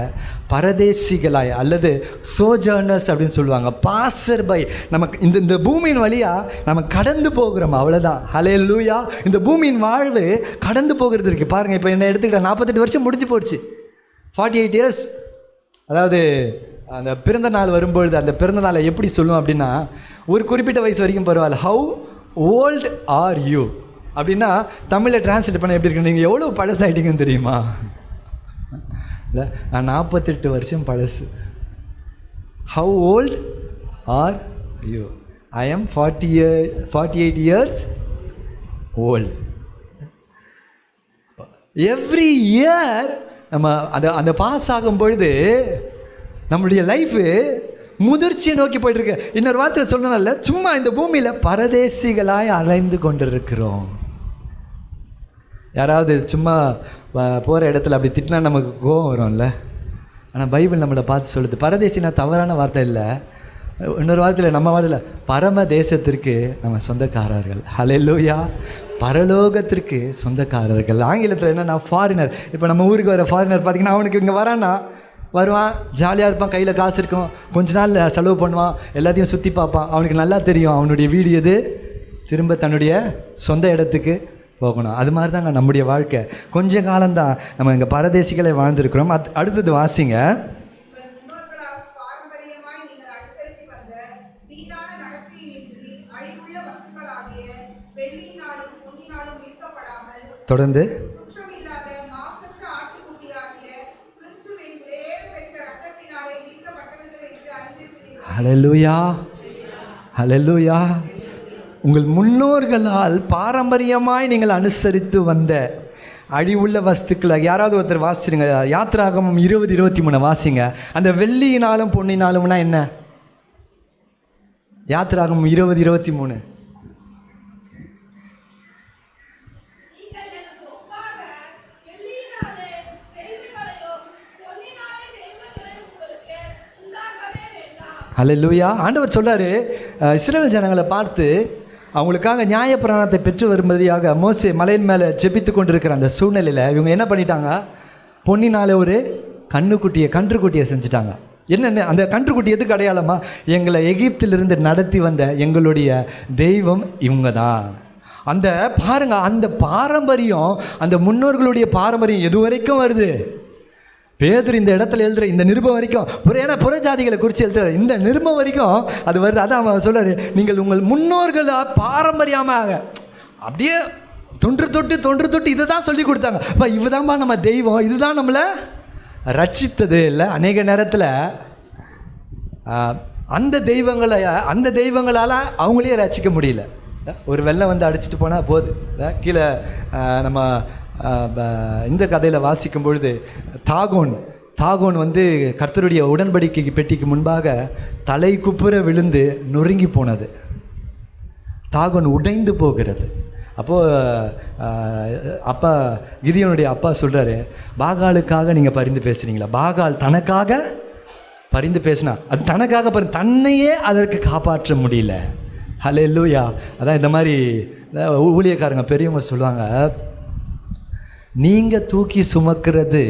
பரதேசிகளாய் அல்லது சோஜர்னர்ஸ் அப்படின்னு சொல்லுவாங்க, பாசர் பை. நமக்கு இந்த பூமியின் வழியாக நம்ம கடந்து போகிறோம், அவ்வளோதான். ஹல்லேலூயா. இந்த பூமியின் வாழ்வு கடந்து போகிறது இருக்குது. பாருங்கள், இப்போ என்ன எடுத்துக்கிட்டேன், 48 வருஷம் முடிஞ்சு போச்சு. 48 இயர்ஸ். அதாவது அந்த பிறந்த நாள் வரும்பொழுது அந்த பிறந்த நாளை எப்படி சொல்லுவோம் அப்படின்னா, ஒரு குறிப்பிட்ட வயசு வரைக்கும் பரவாயில்ல. ஹவு ஓல்ட் ஆர் யூ அப்படின்னா தமிழில் டிரான்ஸ்லேட் பண்ண எப்படி இருக்கு, நீங்கள் எவ்வளோ பழசாயிட்டீங்கன்னு தெரியுமா? இல்லை, நான் 48 வருஷம் பழசு. How old are you? I am 48 years old. Every year நம்ம அந்த பாஸ் ஆகும் பொழுது நம்மளுடைய லைஃபு முதிர்ச்சியை நோக்கி போயிட்டுருக்கு. இன்னொரு வார்த்தையில் சொல்லணும்ல, சும்மா இந்த பூமியில் பரதேசிகளாய் அலைந்து கொண்டிருக்கிறோம். யாராவது சும்மா போகிற இடத்துல அப்படி திட்டினா நமக்கு கோபம் வரும்ல. ஆனால் பைபிள் நம்மளை பார்த்து சொல்லுது, பரதேசினா தவறான வார்த்தை இல்லை. இன்னொரு வார்த்தையில் நம்ம வார்த்தையில் பரம தேசத்திற்கு நம்ம சொந்தக்காரர்கள். ஹல்லேலூயா. பரலோகத்திற்கு சொந்தக்காரர்கள். ஆங்கிலத்தில் என்னன்னா ஃபாரினர். இப்போ நம்ம ஊருக்கு வர ஃபாரினர் பார்த்திங்கன்னா அவனுக்கு இங்கே வரான்னா வருவான், ஜாலியாக இருப்பான், கையில் காசு இருக்கும், கொஞ்ச நாள் செலவு பண்ணுவான், எல்லாத்தையும் சுற்றி பார்ப்பான். அவனுக்கு நல்லா தெரியும் அவனுடைய வீடு எது, திரும்ப தன்னுடைய சொந்த இடத்துக்கு போகணும். அது மாதிரி தாங்க நம்முடைய வாழ்க்கை. கொஞ்ச காலம்தான் நம்ம இங்கே பரதேசிகளை வாழ்ந்துருக்கிறோம். அடுத்தது வாசிங்க. தொடர்ந்து ஹல்லேலூயா. ஹல்லேலூயா. உங்கள் முன்னோர்களால் பாரம்பரியமாய் நீங்கள் அனுசரித்து வந்த அழிவுள்ள வஸ்துக்களை யாராவது ஒருத்தர் வாசிச்சுருங்க. யாத்திராகமம் 20:23 வாசிங்க. அந்த வெள்ளியினாலும் பொன்னினாலும்னா என்ன? யாத்திராகமம் 20:23. ஹல்லேலூயா. ஆண்டவர் சொல்றாரு, இஸ்ரவேல் ஜனங்களை பார்த்து அவங்களுக்காக நியாயப்பிரமாணத்தை பெற்று வரும்படியாக மோசே மலையின் மேலே ஜெபித்து கொண்டிருக்கிற அந்த சூழ்நிலையில் இவங்க என்ன பண்ணிட்டாங்க, பொன்னினால ஒரு கன்றுக்குட்டியை செஞ்சுட்டாங்க. என்னென்ன அந்த கன்றுக்குட்டி எதுக்கு அடையாளமா, எங்களை எகிப்திலிருந்து நடத்தி வந்த எங்களுடைய தெய்வம் இவங்க தான். அந்த பாருங்க, அந்த பாரம்பரியம், அந்த முன்னோர்களுடைய பாரம்பரியம் எது வரைக்கும் வருது. பேதுரு இந்த இடத்துல எழுதுற இந்த நிருபம் வரைக்கும், ஏன்னா புறஜாதிகளை குறித்து எழுதுற இந்த நிருபம் வரைக்கும் அது வருது. அதான் அவன் சொல்றாரு, நீங்கள் உங்கள் முன்னோர்களை பாரம்பரியமாக அப்படியே தொன்று தொட்டு இதை தான் சொல்லி கொடுத்தாங்க. இப்போ இதுதான்பா நம்ம தெய்வம், இதுதான் நம்மளை ரட்சித்தது. இல்லை அநேக நேரத்தில் அந்த தெய்வங்களால் அவங்களே ரட்சிக்க முடியல. ஒரு வெள்ளம் வந்து அடிச்சுட்டு போனால் போகுது. கீழே நம்ம இந்த கதையில் வாசிக்கும் பொழுது தாகோன் வந்து கர்த்தருடைய உடன்படிக்கை பெட்டிக்கு முன்பாக தலை குப்புற விழுந்து நொறுங்கி போனது. தாகோன் உடைந்து போகிறது. அப்போது அப்பா கிதியோனுடைய அப்பா சொல்கிறாரு, பாகாலுக்காக நீங்கள் பரிந்து பேசுகிறீங்களா? பாகால் தனக்காக பரிந்து பேசினா அது தனக்காக தன்னையே அதற்கு காப்பாற்ற முடியல. ஹல்லேலூயா. அதான் இந்த மாதிரி ஊழியக்காரங்க பெரியவங்க சொல்லுவாங்க, நீங்கள் தூக்கி சுமக்கிறது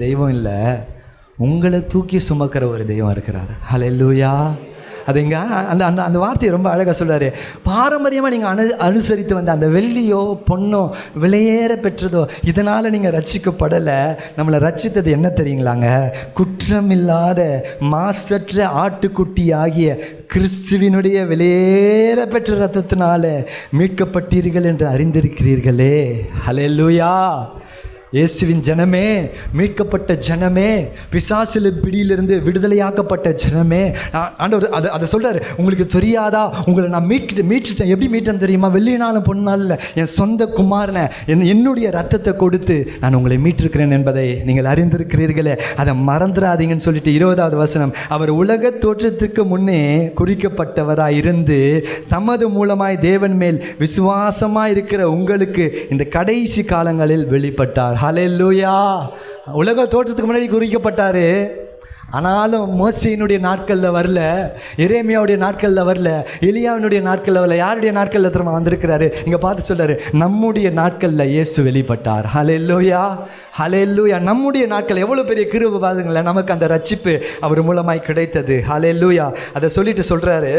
தெய்வம் இல்லை, உங்களை தூக்கி சுமக்கிற ஒரு தெய்வம் இருக்கிறார். ஹல்லேலூயா. அது இங்கே அந்த அந்த அந்த வார்த்தையை ரொம்ப அழகாக சொல்கிறாரு. பாரம்பரியமாக நீங்கள் அனுசரித்து வந்த அந்த வெள்ளியோ பொண்ணோ விலையேற பெற்றதோ இதனால் நீங்கள் ரட்சிக்கப்படலை. நம்மளை ரட்சித்தது என்ன தெரியுங்களாங்க? குற்றமில்லாத மாசற்ற ஆட்டுக்குட்டி ஆகிய கிறிஸ்துவினுடைய விலையேற பெற்ற ரத்தத்தினால மீட்கப்பட்டீர்கள் என்று அறிந்திருக்கிறீர்களே. ஹல்லேலூயா. இயேசுவின் ஜனமே, மீட்கப்பட்ட ஜனமே, பிசாசில் பிடியிலிருந்து விடுதலையாக்கப்பட்ட ஜனமே, ஆண்டவர் அதை சொல்கிறார். உங்களுக்கு தெரியாதா, உங்களை நான் மீட்டுட்டேன். எப்படி மீட்டேன்னு தெரியுமா? வெள்ளினாலும் பொன்னாலும் இல்லை, என் சொந்த குமாரனை என்னுடைய ரத்தத்தை கொடுத்து நான் உங்களை மீட்டிருக்கிறேன் என்பதை நீங்கள் அறிந்திருக்கிறீர்களே, அதை மறந்துடாதீங்கன்னு சொல்லிட்டு 20வது வசனம், அவர் உலக தோற்றத்துக்கு முன்னே குறிக்கப்பட்டவராய் இருந்து தமது மூலமாய் தேவன் மேல் விசுவாசமாக இருக்கிற உங்களுக்கு இந்த கடைசி காலங்களில் வெளிப்பட்டார். ஹல்லேலூயா. உலக தோற்றத்துக்கு முன்னாடி குறிக்கப்பட்டார். ஆனாலும் மோசேயினுடைய நாட்களில் வரல, எரேமியாவுடைய நாட்களில் வரல, எலியாவினுடைய நாட்களில் வரல. யாருடைய நாட்களில் திரும்ப வந்திருக்கிறாரு? இங்கே பார்த்து சொல்கிறாரு, நம்முடைய நாட்களில் இயேசு வெளிப்பட்டார். ஹல்லேலூயா, ஹல்லேலூயா. நம்முடைய நாட்கள் எவ்வளோ பெரிய கிருபை பாருங்களேன், நமக்கு அந்த ரட்சிப்பு அவர் மூலமாய் கிடைத்தது. ஹல்லேலூயா. அதை சொல்லிட்டு சொல்கிறாரு,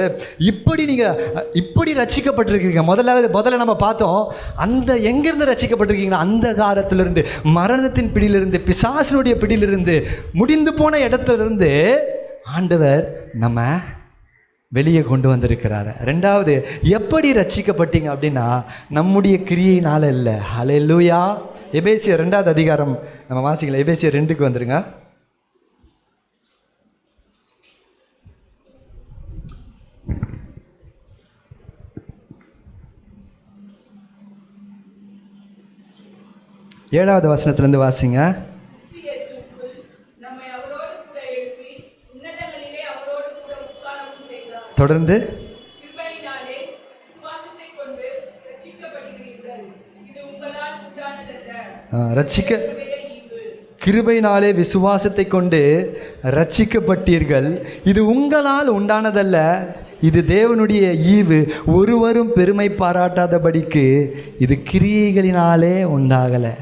இப்படி ரட்சிக்கப்பட்டிருக்கீங்க. முதல்ல நம்ம பார்த்தோம், அந்த எங்கேருந்து ரட்சிக்கப்பட்டிருக்கீங்கன்னா அந்த காலத்திலிருந்து, மரணத்தின் பிடியிலிருந்து, பிசாசினுடைய பிடியிலிருந்து, முடிந்து போன இடத்துல இருந்து ஆண்டவர் நம்ம வெளியே கொண்டு வந்திருக்கிறார். ரெண்டாவது, எப்படி ரட்சிக்கப்பட்டீங்க அப்படின்னா நம்முடைய கிரியையினால இல்லை. ஹல்லேலூயா. எபேசியர் 2வது அதிகாரம் நம்ம வாசிக்கலாம். எபேசியர் 2க்கு வந்துருங்க. ஏழாவது வசனத்திலிருந்து வாசிங்க. தொடர்ந்து கிருபையினாலே விசுவாசத்தை கொண்டு ரட்சிக்கப்பட்டீர்கள், இது உங்களால் உண்டானதல்ல, இது தேவனுடைய ஈவு, ஒருவரும் பெருமை பாராட்டாதபடிக்கு இது கிரியைகளினாலே உண்டாகலை.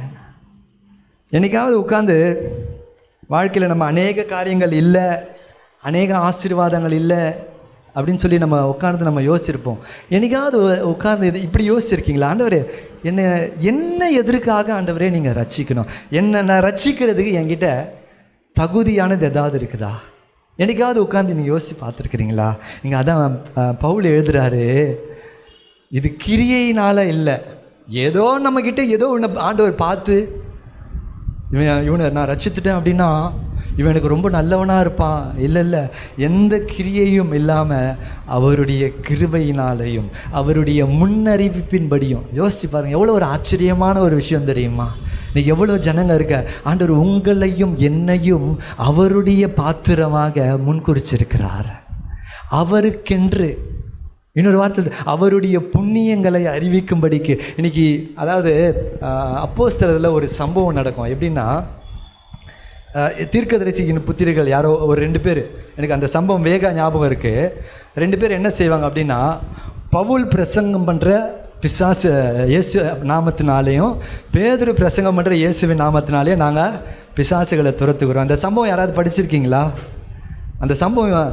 என்னைக்காவது உட்காந்து வாழ்க்கையில் நம்ம அநேக காரியங்கள் இல்லை, அநேக ஆசீர்வாதங்கள் இல்லை அப்படின்னு நம்ம உட்கார்ந்து நம்ம யோசிச்சிருப்போம். என்னைக்காவது உட்கார்ந்து இப்படி யோசிச்சிருக்கீங்களா? ஆண்டவரே, என்ன எதற்காக ஆண்டவரே நீங்கள் ரட்சிக்கணும்? நான் ரட்சிக்கிறதுக்கு என்கிட்ட தகுதியானது ஏதாவது இருக்குதா? என்னைக்காவது உட்காந்து நீங்கள் யோசித்து பார்த்துருக்குறீங்களா? நீங்கள் அதான் பவுல் எழுதுகிறாரு, இது கிரியையினால் இல்லை, ஏதோ நம்மக்கிட்ட ஏதோ ஒன்று ஆண்டவர் பார்த்து இவனை நான் ரட்சித்துட்டேன் அப்படின்னா இவன் எனக்கு ரொம்ப நல்லவனாக இருப்பான். இல்லை, எந்த கிரியையும் இல்லாமல் அவருடைய கிருபையினாலையும் அவருடைய முன்னறிவிப்பின்படியும். யோசிச்சு பாருங்கள், எவ்வளோ ஒரு ஆச்சரியமான ஒரு விஷயம் தெரியுமா? இன்றைக்கி எவ்வளோ ஜனங்க இருக்க, ஆண்டவர் உங்களையும் என்னையும் அவருடைய பாத்திரமாக முன்குறிச்சிருக்கிறார். அவருக்கென்று, இன்னொரு வார்த்தை, அவருடைய புண்ணியங்களை அறிவிக்கும்படிக்கு. இன்றைக்கி அதாவது அப்போஸ்தலரில் ஒரு சம்பவம் நடக்கும். எப்படின்னா, தீர்க்கதரிசியின் புத்திரர்கள் யாரோ ஒரு 2 பேர், எனக்கு அந்த சம்பவம் ஞாபகம் இருக்குது. 2 பேர் என்ன செய்வாங்க அப்படின்னா, பவுல் பிரசங்கம் பண்ணுற பிசாசு இயேசு நாமத்தினாலேயும் பேதுரு பிரசங்கம் பண்ணுற இயேசுவின் நாமத்தினாலேயும் நாங்கள் பிசாசுகளை துரத்துக்கிறோம். அந்த சம்பவம் யாராவது படிச்சிருக்கீங்களா? அந்த சம்பவம்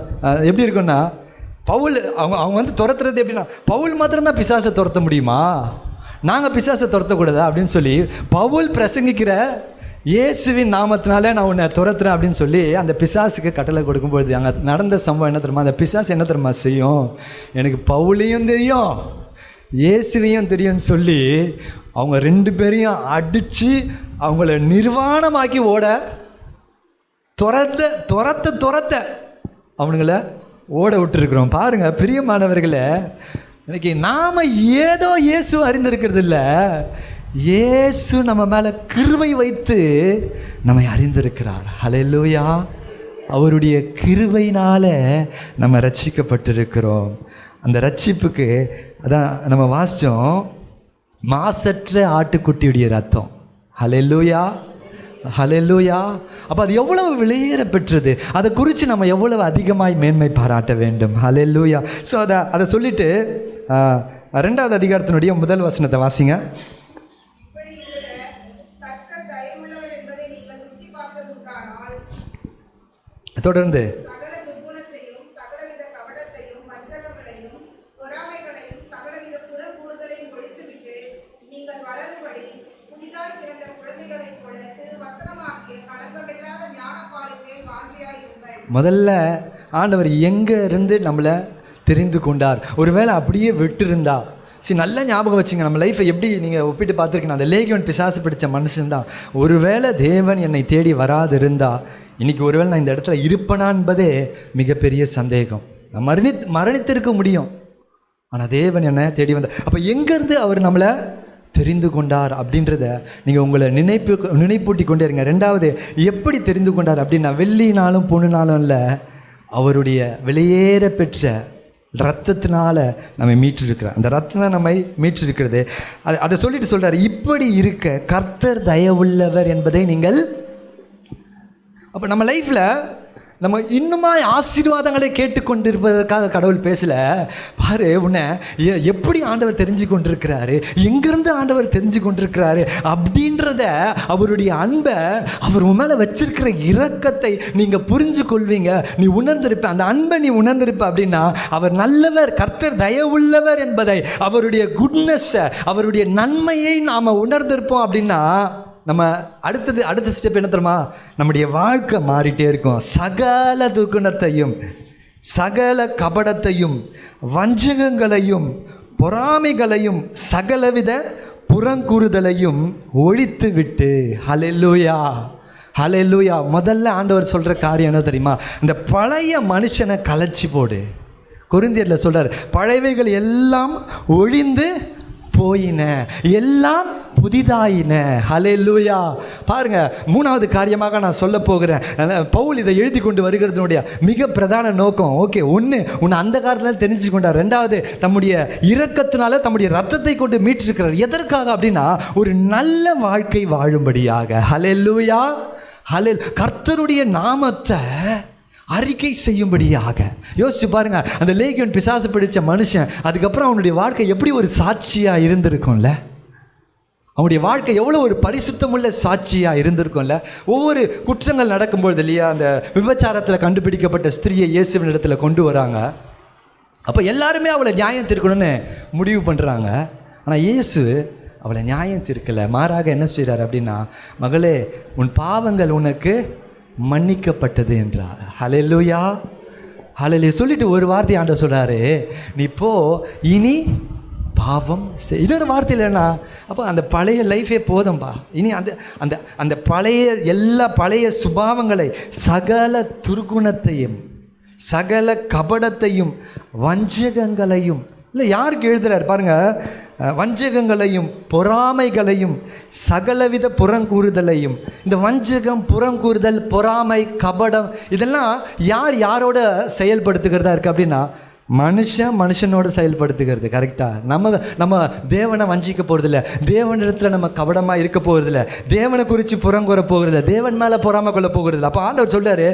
எப்படி இருக்குன்னா, பவுல் அவங்க வந்து துரத்துறது எப்படின்னா, பவுல் மாத்திரம்தான் பிசாசை துரத்த முடியுமா, நாங்கள் பிசாசை துரத்தக்கூடாதா அப்படின்னு சொல்லி பவுல் பிரசங்கிக்கிற இயேசுவின் நாமத்தினாலே நான் உன்னை துரத்துறேன் அப்படின்னு சொல்லி அந்த பிசாசுக்கு கட்டளை கொடுக்கும்பொழுது அங்கே நடந்த சம்பவம் என்ன தெரியுமா? அந்த பிசாசு என்ன தெரியுமா செய்யும்? எனக்கு பவுலையும் தெரியும் இயேசுவையும் தெரியும்னு சொல்லி அவங்க 2 பேரையும் அடித்து அவங்கள நிர்வாணமாக்கி துரத்த அவனுங்கள ஓட விட்டுருக்குறோம். பாருங்கள் பிரியமானவர்களே, இன்னைக்கு நாம் ஏதோ இயேசு அறிந்திருக்கிறது இல்லை, இயேசு நம்ம மேலே கிருபை வைத்து நம்மை அறிந்திருக்கிறார். ஹல்லேலூயா. அவருடைய கிருபையினால் நம்ம ரட்சிக்கப்பட்டிருக்கிறோம். அந்த ரட்சிப்புக்கு அதான் நம்ம வாசித்தோம், மாசற்ற ஆட்டுக்குட்டியுடைய ரத்தம். ஹல்லேலூயா, ஹல்லேலூயா. அப்போ அது எவ்வளவு விலையேற பெற்றது, அதை குறித்து நம்ம எவ்வளவு அதிகமாய் மேன்மை பாராட்ட வேண்டும். ஹல்லேலூயா. ஸோ அதை சொல்லிவிட்டு 2வது அதிகாரத்தினுடைய 1 வசனத்தை வாசிங்க. தொடர்ந்து முதல்ல ஆண்டவர் எங்கே இருந்து நம்மளை தெரிந்து கொண்டார். ஒருவேளை அப்படியே விட்டுருந்தா, சரி நல்லா ஞாபகம் வச்சுங்க, நம்ம லைஃப்பை எப்படி நீங்கள் ஒப்பிட்டு பார்த்துருக்கீங்க. அந்த லேகியோன் பிசாசு பிடிச்ச மனுஷன்தான். ஒருவேளை தேவன் என்னை தேடி வராது இருந்தா இன்றைக்கி ஒருவேளை நான் இந்த இடத்துல இருப்பேனா என்பதே மிகப்பெரிய சந்தேகம். நான் மரணித்திருக்க முடியும், ஆனால் தேவன் என்னை தேடி வந்தார். அப்போ எங்கேருந்து அவர் நம்மளை தெரிந்து கொண்டார் அப்படின்றத நீங்கள் உங்களை நினைப்பூட்டி கொண்டே இருங்க. 2வது எப்படி தெரிந்து கொண்டார் அப்படின்னா, வெள்ளினாலும் பொண்ணுனாலும் இல்லை, அவருடைய வெளியேற பெற்ற ரத்தத்தினால நம்மை மீட்டிருக்கிறார். அந்த ரத்தம் தான் நம்மை மீட்டிருக்கிறது. அதை சொல்லிட்டு சொல்கிறார், இப்படி இருக்க கர்த்தர் தயவுள்ளவர் என்பதை நீங்கள். அப்போ நம்ம லைஃப்பில் நம்ம இன்னுமா ஆசீர்வாதங்களை கேட்டுக்கொண்டிருப்பதற்காக கடவுள் பேசலை. பாரு, உன்னை எப்படி ஆண்டவர் தெரிஞ்சு கொண்டிருக்கிறாரு, எங்கேருந்து ஆண்டவர் தெரிஞ்சு கொண்டிருக்கிறாரு அப்படின்றத, அவருடைய அன்பை, அவர் உன் மேலே வச்சிருக்கிற இரக்கத்தை நீங்கள் புரிஞ்சு கொள்வீங்க. நீ உணர்ந்திருப்ப, அந்த அன்பை நீ உணர்ந்திருப்ப அப்படின்னா, அவர் நல்லவர், கர்த்தர் தயவுள்ளவர் என்பதை, அவருடைய குட்னஸ்ஸை, அவருடைய நன்மையை நாம் உணர்ந்திருப்போம் அப்படின்னா நம்ம அடுத்த ஸ்டெப் என்ன தெரியுமா? நம்முடைய வாழ்க்கை மாறிட்டே இருக்கும். சகல துர்க்குணத்தையும், சகல கபடத்தையும், வஞ்சகங்களையும், பொறாமைகளையும், சகலவித புறங்கூறுதலையும் ஒழித்து விட்டு. ஹல்லேலூயா, ஹல்லேலூயா. முதல்ல ஆண்டவர் சொல்கிற காரியம் என்ன தெரியுமா? இந்த பழைய மனுஷனை கலைச்சி போடு. கொரிந்தியரில் சொல்கிறார், பழையவைகள் எல்லாம் ஒழிந்து போயின, எல்லாம் புதிதாயின. ஹல்லேலூயா. பாருங்க, 3வது காரியமாக நான் சொல்ல போகிறேன். பவுல் இதை எழுதி கொண்டு வருகிறதுனுடைய மிக பிரதான நோக்கம், ஓகே, ஒன்று உன்னை அந்த காலத்தில் தெரிஞ்சு கொண்டார். 2வது தம்முடைய இரக்கத்தினால தம்முடைய ரத்தத்தை கொண்டு மீட்டிருக்கிறார். எதற்காக அப்படின்னா, ஒரு நல்ல வாழ்க்கை வாழும்படியாக. ஹல்லேலூயா, ஹல்லேலூயா. கர்த்தருடைய நாமத்தை அறிக்கை செய்யும்படியாக. யோசிச்சு பாருங்க, அந்த லேகியோன் பிசாசு பிடிச்ச மனுஷன் அதுக்கப்புறம் அவனுடைய வாழ்க்கை எப்படி ஒரு சாட்சியாக இருந்திருக்கும்ல, அவனுடைய வாழ்க்கை எவ்வளோ ஒரு பரிசுத்தமுள்ள சாட்சியாக இருந்திருக்கும்ல. ஒவ்வொரு குற்றங்கள் நடக்கும்பொழுது இல்லையா, அந்த விபச்சாரத்தில் கண்டுபிடிக்கப்பட்ட ஸ்திரியை இயேசுவின் இடத்துல கொண்டு வராங்க. அப்போ எல்லாருமே அவளை நியாயம் தீர்க்கணும்னு முடிவு பண்ணுறாங்க. ஆனால் இயேசு அவளை நியாயம் தீர்க்கலை. மாறாக என்ன செய்கிறார் அப்படின்னா, மகளே, உன் பாவங்கள் உனக்கு மன்னிக்கப்பட்டது என்றார். ஹல்லேலூயா, ஹல்லேலூயா. சொல்லிட்டு ஒரு வார்த்தை ஆண்டவர் சொல்கிறாரு, நீ போ, இனி பாவம் செய். இன்னொரு வார்த்தை இல்லைன்னா, அப்போ அந்த பழைய லைஃபே போதும்பா, இனி அந்த அந்த அந்த எல்லா பழைய சுபாவங்களை, சகல துர்குணத்தையும், சகல கபடத்தையும், வஞ்சகங்களையும், இல்லை யாருக்கு எழுதுகிறார் பாருங்கள், வஞ்சகங்களையும், பொறாமைகளையும், சகலவித புறங்கூறுதலையும். இந்த வஞ்சகம், புறங்கூறுதல், பொறாமை, கபடம் இதெல்லாம் யாரோட செயல்படுத்துகிறதா இருக்குது அப்படின்னா, மனுஷனோட செயல்படுத்துகிறது. கரெக்டாக நம்ம தேவனை வஞ்சிக்க போகிறதில்ல, தேவனிடத்தில் நம்ம கபடமாக இருக்க போகிறதில்ல, தேவனை குறித்து புறங்குற போகிறதில்ல, தேவன் மேலே பொறாமை கொள்ள போகிறதில்ல. அப்போ ஆண்டவர் சொல்கிறாரு,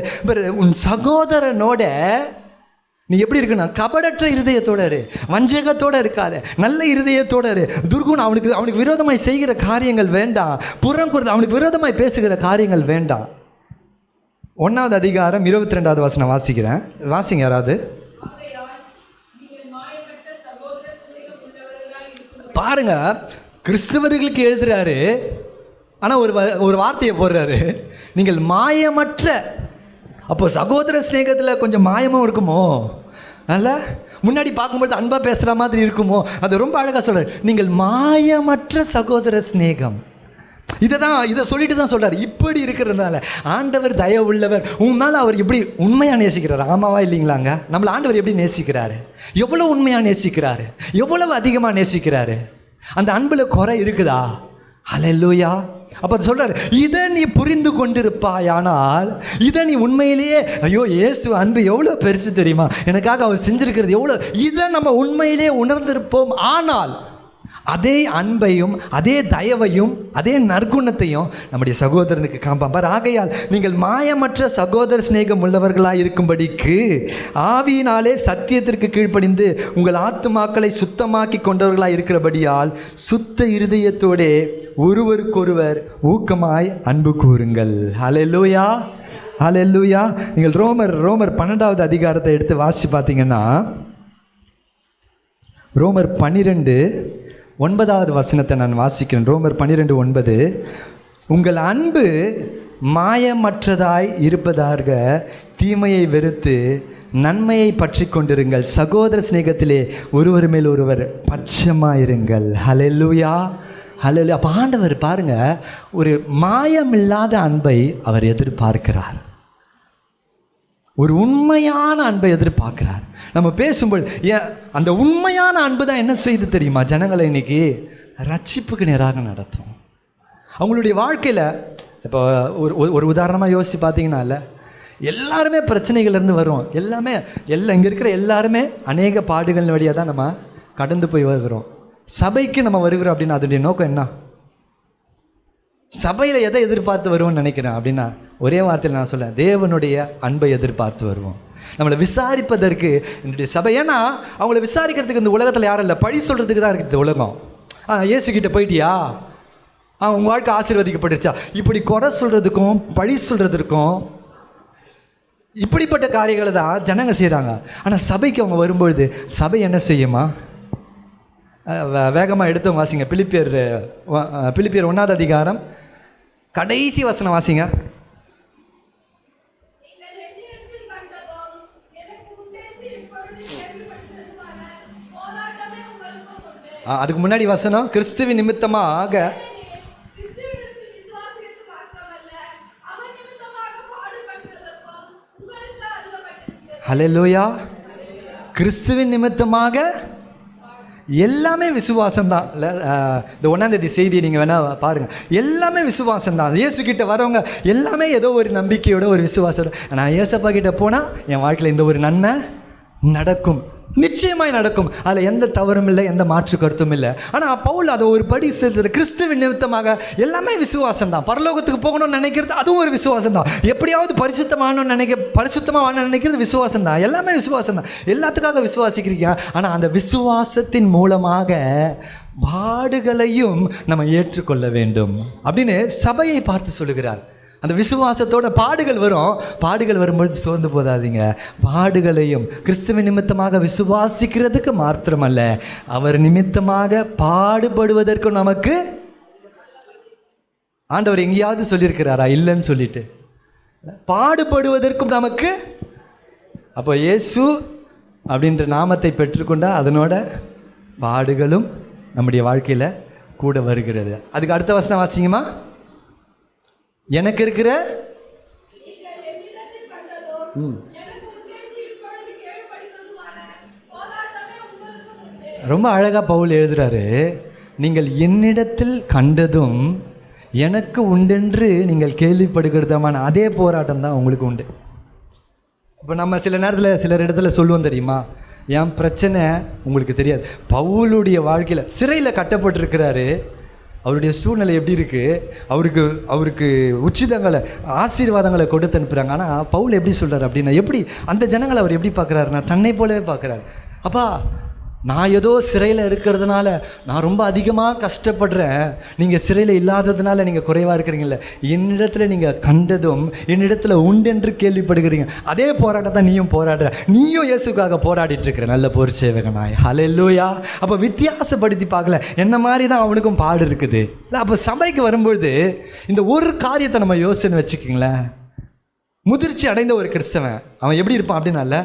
உன் சகோதரனோட நீ எப்படி இருக்குன்னா கபடற்ற இருதயத்தோட இரு, வஞ்சகத்தோட இருக்காத, நல்ல இருதயத்தோட இரு. துர்குணம் அவனுக்கு விரோதமாய் செய்கிற காரியங்கள் வேண்டாம், புறம் குறித்து அவனுக்கு விரோதமாய் பேசுகிற காரியங்கள் வேண்டாம். 1 அதிகாரம் 22 வசனம் வாசிக்கிறேன், வாசிங்க யாராவது. பாருங்க, கிறிஸ்தவர்களுக்கு எழுதுறாரு, ஆனால் ஒரு வார்த்தையை போடுறாரு, நீங்கள் மாயமற்ற. அப்போ சகோதர ஸ்நேகத்தில் கொஞ்சம் மாயமும் இருக்குமோ? அல்ல, முன்னாடி பார்க்கும்போது அன்பாக பேசுகிற மாதிரி இருக்குமோ? அது ரொம்ப அழகாக சொல்கிறார், நீங்கள் மாயமற்ற சகோதர ஸ்நேகம். இதை சொல்லிட்டு தான் சொல்கிறார். இப்படி இருக்கிறதுனால ஆண்டவர் தயவு உள்ளவர், உன் மேலே அவர் எப்படி உண்மையாக நேசிக்கிறார். ஆமாவா இல்லைங்களாங்க? நம்மளை ஆண்டவர் எப்படி நேசிக்கிறாரு, எவ்வளோ உண்மையாக நேசிக்கிறாரு, எவ்வளவு அதிகமாக நேசிக்கிறாரு. அந்த அன்பில் குறை இருக்குதா? ஹல்லேலூயா. அப்போ சொல்கிறார், இதை நீ புரிந்து கொண்டிருப்பாயானால், இதை நீ உண்மையிலேயே, ஐயோ இயேசு அன்பு எவ்வளோ பெருசு தெரியுமா, எனக்காக அவர் செஞ்சுருக்கிறது எவ்வளோ, இதை நம்ம உண்மையிலேயே உணர்ந்திருப்போம். ஆனால் அதே அன்பையும் அதே தயவையும் அதே நற்குணத்தையும் நம்முடைய சகோதரனுக்கு காண்பார். ஆகையால் நீங்கள் மாயமற்ற சகோதர சிநேகம் உள்ளவர்களாக இருக்கும்படிக்கு ஆவியினாலே சத்தியத்திற்கு கீழ்ப்படிந்து உங்கள் ஆத்துமாக்களை சுத்தமாக்கி கொண்டவர்களாக இருக்கிறபடியால் சுத்த இருதயத்தோடே ஒருவருக்கொருவர் ஊக்கமாய் அன்பு கூறுங்கள். ஹல்லேலூயா, ஹல்லேலூயா. நீங்கள் ரோமர் 12வது அதிகாரத்தை எடுத்து வாசித்து பார்த்தீங்கன்னா, ரோமர் 12:9 வசனத்தை நான் வாசிக்கிறேன். ரோமர் 12:9, உங்கள் அன்பு மாயமற்றதாய் இருப்பதாக தீமையை வெறுத்து நன்மையை பற்றி கொண்டிருங்கள், சகோதர சிநேகத்திலே ஒருவர் மேல் ஒருவர் பட்சமாயிருங்கள். ஹல்லேலூயா, ஹல்லேலூயா. அப்போ ஆண்டவர் பாருங்க, ஒரு மாயமில்லாத அன்பை அவர் எதிர்பார்க்கிறார், ஒரு உண்மையான அன்பை எதிர்பார்க்கிறார். நம்ம பேசும்போது அந்த உண்மையான அன்பு தான் என்ன செய்து தெரியுமா, ஜனங்களை இன்னைக்கு ரட்சிப்புக்கு நேராக நடத்தும். அவங்களுடைய வாழ்க்கையில் இப்போ ஒரு உதாரணமாக யோசித்து பார்த்தீங்கன்னா, இல்லை எல்லாருமே பிரச்சனைகள்லேருந்து வரும், எல்லாம் இங்கே இருக்கிற எல்லாருமே அநேக பாடுகள் வழியாக தான் நம்ம கடந்து போய் வருகிறோம். சபைக்கு நம்ம வருகிறோம் அப்படின்னா அதனுடைய நோக்கம் என்ன? சபையில் எதை எதிர்பார்த்து வருவோம்னு நினைக்கிறேன் அப்படின்னா, ஒரே வார்த்தையில் நான் சொல்லேன், தேவனுடைய அன்பை எதிர்பார்த்து வருவோம். நம்மளை விசாரிப்பதற்கு என்னுடைய சபை, ஏன்னா அவங்கள விசாரிக்கிறதுக்கு இந்த உலகத்தில் யாரும் இல்லை, பழி சொல்கிறதுக்கு தான் இருக்குது இந்த உலகம். இயேசுக்கிட்ட போயிட்டியா, உங்கள் வாழ்க்கை ஆசீர்வதிக்கப்பட்டுருச்சா, இப்படி குறை சொல்கிறதுக்கும் பழி சொல்கிறதுக்கும் இப்படிப்பட்ட காரியங்களை தான் ஜனங்க செய்கிறாங்க. ஆனால் சபைக்கு அவங்க வரும்பொழுது சபை என்ன செய்யுமா? வேகமாக எடுத்தவங்க வாசிங்க, பிலிப்பியர் 1வது அதிகாரம் கடைசி வசனம் வாசிங்க. அதுக்கு முன்னாடி வசனம், கிறிஸ்துவின் நிமித்தமாக. ஹல்லேலூயா. கிறிஸ்துவின் நிமித்தமாக எல்லாமே விசுவாசம்தான். இல்லை, இந்த 1ஆம் தேதி செய்தியை நீங்கள் வேணால் பாருங்கள், எல்லாமே விசுவாசம்தான். இயேசுக்கிட்ட வரவங்க எல்லாமே ஏதோ ஒரு நம்பிக்கையோட ஒரு விசுவாசத்தோட, நான் இயேசப்பா கிட்ட போனால் என் வாழ்க்கையில் இந்த ஒரு நன்மை நடக்கும், நிச்சயமாய் நடக்கும், அதில் எந்த தவறும் இல்லை, எந்த மாற்று கருத்தும் இல்லை. ஆனால் பவுல் அதை ஒரு படி செலுத்துறது, கிறிஸ்துவின் நிமித்தமாக எல்லாமே விசுவாசம் தான். பரலோகத்துக்கு போகணும்னு நினைக்கிறது அதுவும் ஒரு விசுவாசம் தான். எப்படியாவது பரிசுத்தமாக நினைக்கிறது விசுவாசம் தான். எல்லாமே விசுவாசம் தான், எல்லாத்துக்காக விசுவாசிக்கிறீங்க. ஆனால் அந்த விசுவாசத்தின் மூலமாக பாடுகளையும் நம்ம ஏற்றுக்கொள்ள வேண்டும் அப்படின்னு சபையை பார்த்து சொல்லுகிறார். அந்த விசுவாசத்தோட பாடுகள் வரும், பாடுகள் வரும்பொழுது சோர்ந்து போதாதீங்க. பாடுகளையும் கிறிஸ்துவின் நிமித்தமாக விசுவாசிக்கிறதுக்கு மாத்திரமல்ல, அவர் நிமித்தமாக பாடுபடுவதற்கும் நமக்கு ஆண்டவர் எங்கேயாவது சொல்லியிருக்கிறாரா? இல்லைன்னு சொல்லிட்டு பாடுபடுவதற்கும் நமக்கு. அப்போ இயேசு அப்படின்ற நாமத்தை பெற்றுக்கொண்டால் அதனோட பாடுகளும் நம்முடைய வாழ்க்கையில் கூட வருகிறது. அதுக்கு அடுத்த வசனம் வாசிங்கம்மா. எனக்கு இருக்கிற ரொம்ப அழகாக பவுல் எழுதுறாரு, நீங்கள் என்னிடத்தில் கண்டதும் எனக்கு உண்டென்று நீங்கள் கேள்விப்படுகிறதுமான அதே போராட்டம் தான் உங்களுக்கு உண்டு. இப்போ நம்ம சில நேரத்தில் சிலர் இடத்துல சொல்லுவோம் தெரியுமா, என் பிரச்சனை உங்களுக்கு தெரியாது. பவுலுடைய வாழ்க்கையில் சிறையில் கட்டப்பட்டிருக்கிறாரு, அவருடைய சூழ்நிலை எப்படி இருக்குது, அவருக்கு உச்சிதங்களை ஆசீர்வாதங்களை கொடுத்து அனுப்புகிறாங்க. ஆனால் பவுல் எப்படி சொல்கிறார் அப்படின்னா, எப்படி அந்த ஜனங்களை அவர் எப்படி பார்க்குறாருன்னா தன்னை போலவே பார்க்குறாரு. அப்பா, நான் ஏதோ சிறையில் இருக்கிறதுனால நான் ரொம்ப அதிகமாக கஷ்டப்படுறேன், நீங்கள் சிறையில் இல்லாததுனால நீங்கள் குறைவாக இருக்கிறீங்கள, என்னிடத்தில் நீங்கள் கண்டதும் என்னிடத்தில் உண்டென்று கேள்விப்படுகிறீங்க, அதே போராட்டத்தை நீயும் போராடுற, நீயும் இயேசுக்காக போராடிட்டு இருக்கிற நல்ல போர் சேவகனாய். ஹல்லேலூயா. அப்போ வித்தியாசப்படுத்தி பார்க்கல, என்ன மாதிரி தான் அவனுக்கும் பாடு இருக்குது இல்லை. அப்போ சபைக்கு வரும்பொழுது இந்த ஒரு காரியத்தை நம்ம யோசனை வச்சுக்கிங்களேன். முதிர்ச்சி அடைந்த ஒரு கிறிஸ்தவன் அவன் எப்படி இருப்பான் அப்படின்னால,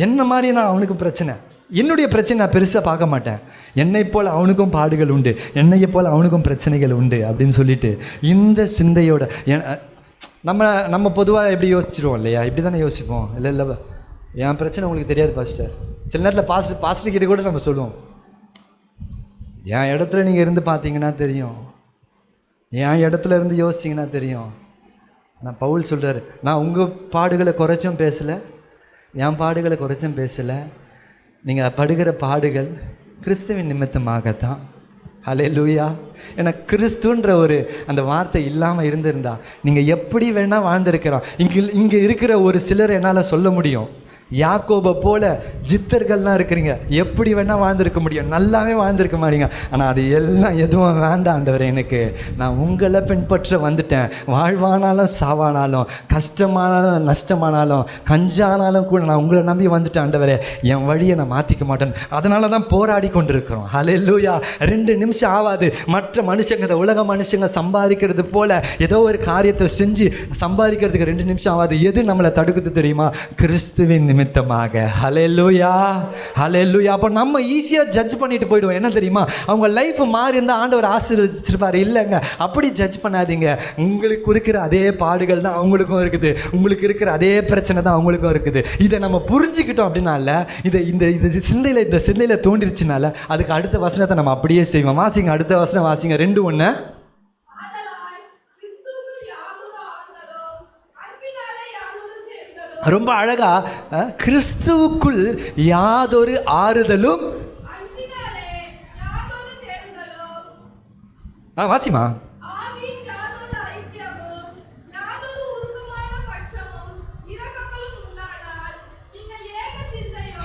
என்ன மாதிரி தான் அவனுக்கும் பிரச்சனை, என்னுடைய பிரச்சனை நான் பெருசாக பார்க்க மாட்டேன், என்னை போல் அவனுக்கும் பாடுகள் உண்டு, என்னையை போல் அவனுக்கும் பிரச்சனைகள் உண்டு அப்படின்னு சொல்லிட்டு இந்த சிந்தையோட நம்ம பொதுவாக எப்படி யோசிச்சிருவோம் இல்லையா, இப்படி தானே யோசிப்போம். இல்லை என் பிரச்சனை உங்களுக்கு தெரியாது பாஸ்டர். சில நேரத்தில் பாஸ்டர் கிட்ட கூட நம்ம சொல்லுவோம், என் இடத்துல நீங்கள் இருந்து பார்த்தீங்கன்னா தெரியும், என் இடத்துல இருந்து யோசிச்சிங்கன்னா தெரியும். நான் பவுல் சொல்கிறார், நான் உங்கள் பாடுகளை குறைச்சும் பேசலை, என் பாடுகளை குறைச்சும் பேசலை, நீங்கள் படுகிற பாடுகள் கிறிஸ்துவின் நிமித்தமாகத்தான். ஹல்லேலூயா. ஏன்னா கிறிஸ்துன்ற ஒரு அந்த வார்த்தை இல்லாமல் இருந்திருந்தா நீங்கள் எப்படி வேணால் வாழ்ந்திருக்கிறோம். இங்கே இருக்கிற ஒரு சிலர் என்னால் சொல்ல முடியும், யாக்கோபை போல ஜித்தர்கள்லாம் இருக்கிறீங்க, எப்படி வேணால் வாழ்ந்திருக்க முடியும், நல்லாவே வாழ்ந்திருக்க மாட்டீங்க. ஆனால் அது எல்லாம் எதுவும் வேண்டாம் ஆண்டவரே, எனக்கு நான் உங்களை பின்பற்ற வந்துட்டேன். வாழ்வானாலும் சாவானாலும், கஷ்டமானாலும் நஷ்டமானாலும், கஞ்சானாலும் கூட நான் உங்களை நம்பி வந்துட்டேன் ஆண்டவரே, என் வழியை நான் மாற்றிக்க மாட்டேன். அதனால தான் போராடி கொண்டிருக்கிறோம். ஹல்லேலூயா. 2 நிமிஷம் ஆகாது. மற்ற மனுஷங்க, இந்த உலக மனுஷங்க சம்பாதிக்கிறது போல ஏதோ ஒரு காரியத்தை செஞ்சு சம்பாதிக்கிறதுக்கு 2 நிமிஷம் ஆகாது. எது நம்மளை தடுக்குது தெரியுமா? கிறிஸ்துவின் நிமித்தமாக. ஹல்லேலூயா, ஹல்லேலூயா. அப்போ நம்ம ஈஸியாக ஜட்ஜ் பண்ணிட்டு போயிடுவோம். என்ன தெரியுமா? அவங்க லைஃப் மாறி இருந்தால் ஆண்டவர் ஆசீர்வதிச்சிருப்பார். இல்லைங்க, அப்படி ஜட்ஜ் பண்ணாதீங்க. உங்களுக்கு இருக்கிற அதே பாடுகள் தான் அவங்களுக்கும் இருக்குது, உங்களுக்கு இருக்கிற அதே பிரச்சனை தான் அவங்களுக்கும் இருக்குது. இதை நம்ம புரிஞ்சுக்கிட்டோம் அப்படின்னால, இந்த சிந்தையில் தோன்றிருச்சுனால அதுக்கு அடுத்த வசனத்தை நம்ம அப்படியே செய்வோம். வாசிங்க, அடுத்த வசனம் வாசிங்க. 2:1. ரொம்ப அழகா, கிறிஸ்துவுக்குள் யாதொரு ஆறுதலும். வாசிமா.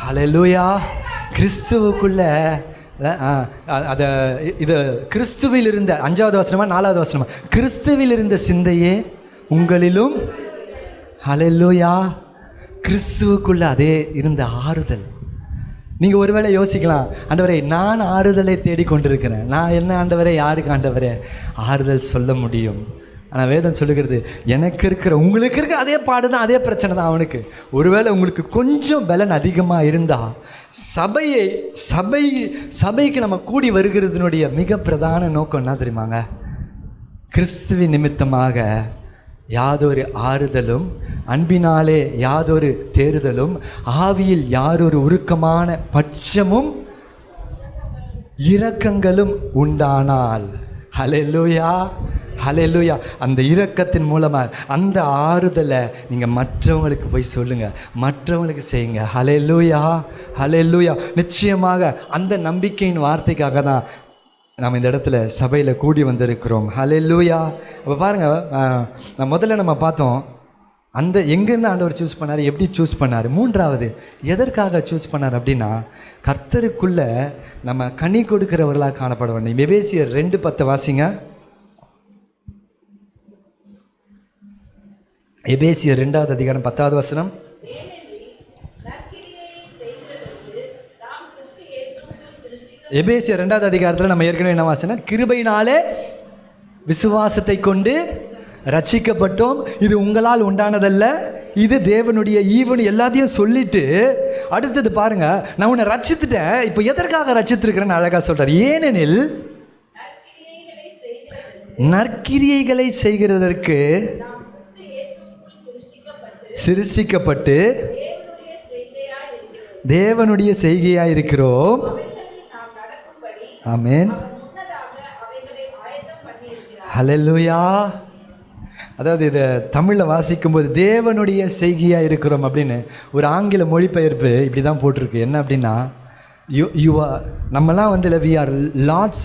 ஹல்லேலூயா. கிறிஸ்துவுக்குள்ள அதை இது கிறிஸ்துவில் இருந்த 5வது வசனமா 4வது வசனமா? கிறிஸ்துவில் இருந்த சிந்தையே உங்களிலும். ஹல்லேலூயா. கிறிஸ்துவுக்குள்ள அதே இருந்த ஆறுதல். நீங்கள் ஒருவேளை யோசிக்கலாம், ஆண்டவரே நான் ஆறுதலை தேடி கொண்டிருக்கிறேன், நான் என்ன ஆண்டவரே யாருக்கு ஆண்டவரே ஆறுதல் சொல்ல முடியும்? ஆனால் வேதம் சொல்லுகிறது, எனக்கு இருக்கிற உங்களுக்கு இருக்கிற அதே பாடு தான், அதே பிரச்சனை தான் அவனுக்கு. ஒருவேளை உங்களுக்கு கொஞ்சம் பலன் அதிகமாக இருந்தால் சபைக்கு நம்ம கூடி வருகிறதுனுடைய மிக பிரதான நோக்கம் என்ன தெரியுமாங்க? கிறிஸ்துவின் நிமித்தமாக யாதொரு ஆறுதலும், அன்பினாலே யாதொரு தேறுதலும், ஆவியில் யாரொரு உருக்கமான பட்சமும் இரக்கங்களும் உண்டானால். ஹல்லேலூயா, ஹல்லேலூயா. அந்த இரக்கத்தின் மூலமாக அந்த ஆறுதலை நீங்கள் மற்றவங்களுக்கு போய் சொல்லுங்கள், மற்றவங்களுக்கு செய்யுங்க. ஹல்லேலூயா, ஹல்லேலூயா. நிச்சயமாக அந்த நம்பிக்கையின் வார்த்தைக்காக தான் நாம் இந்த இடத்துல சபையில் கூடி வந்திருக்கிறோம். ஹல்லேலூயா. அப்போ பாருங்கள், முதல்ல நம்ம பார்த்தோம் அந்த எங்கேருந்து ஆண்டவர் சூஸ் பண்ணார், எப்படி சூஸ் பண்ணார். 3வது எதற்காக சூஸ் பண்ணார் அப்படின்னா, கர்த்தருக்குள்ளே நம்ம கனி கொடுக்கிறவர்களாக காணப்பட வேண்டும். எபேசியர் 2:10 வாசிங்க. எபேசியர் 2வது அதிகாரம் 10வது வசனம். எபேசியர் 2வது அதிகாரத்தில் நம்ம ஏற்கனவே என்ன வாசனை? கிருபையினாலே விசுவாசத்தை கொண்டு ரட்சிக்கப்பட்டோம், இது உங்களால் உண்டானதல்ல, இது தேவனுடைய ஈவன் எல்லாத்தையும் சொல்லிட்டு அடுத்தது பாருங்க, நான் உன்னை ரட்சித்துட்டேன், இப்போ எதற்காக ரட்சித்திருக்கிறேன்னு அழகாக சொல்றார். ஏனெனில் நற்கிரியைகளை செய்கிறதற்கு சிருஷ்டிக்கப்பட்டு தேவனுடைய செய்கையாக இருக்கிறோம். ஆமென். ஹல்லேலூயா. அதாவது இதை தமிழில் வாசிக்கும்போது தேவனுடைய செய்கையாக இருக்கிறோம் அப்படின்னு ஒரு ஆங்கில மொழிபெயர்ப்பு இப்படி தான் போட்டிருக்கு. என்ன அப்படின்னா, நம்மலாம் we are Lord's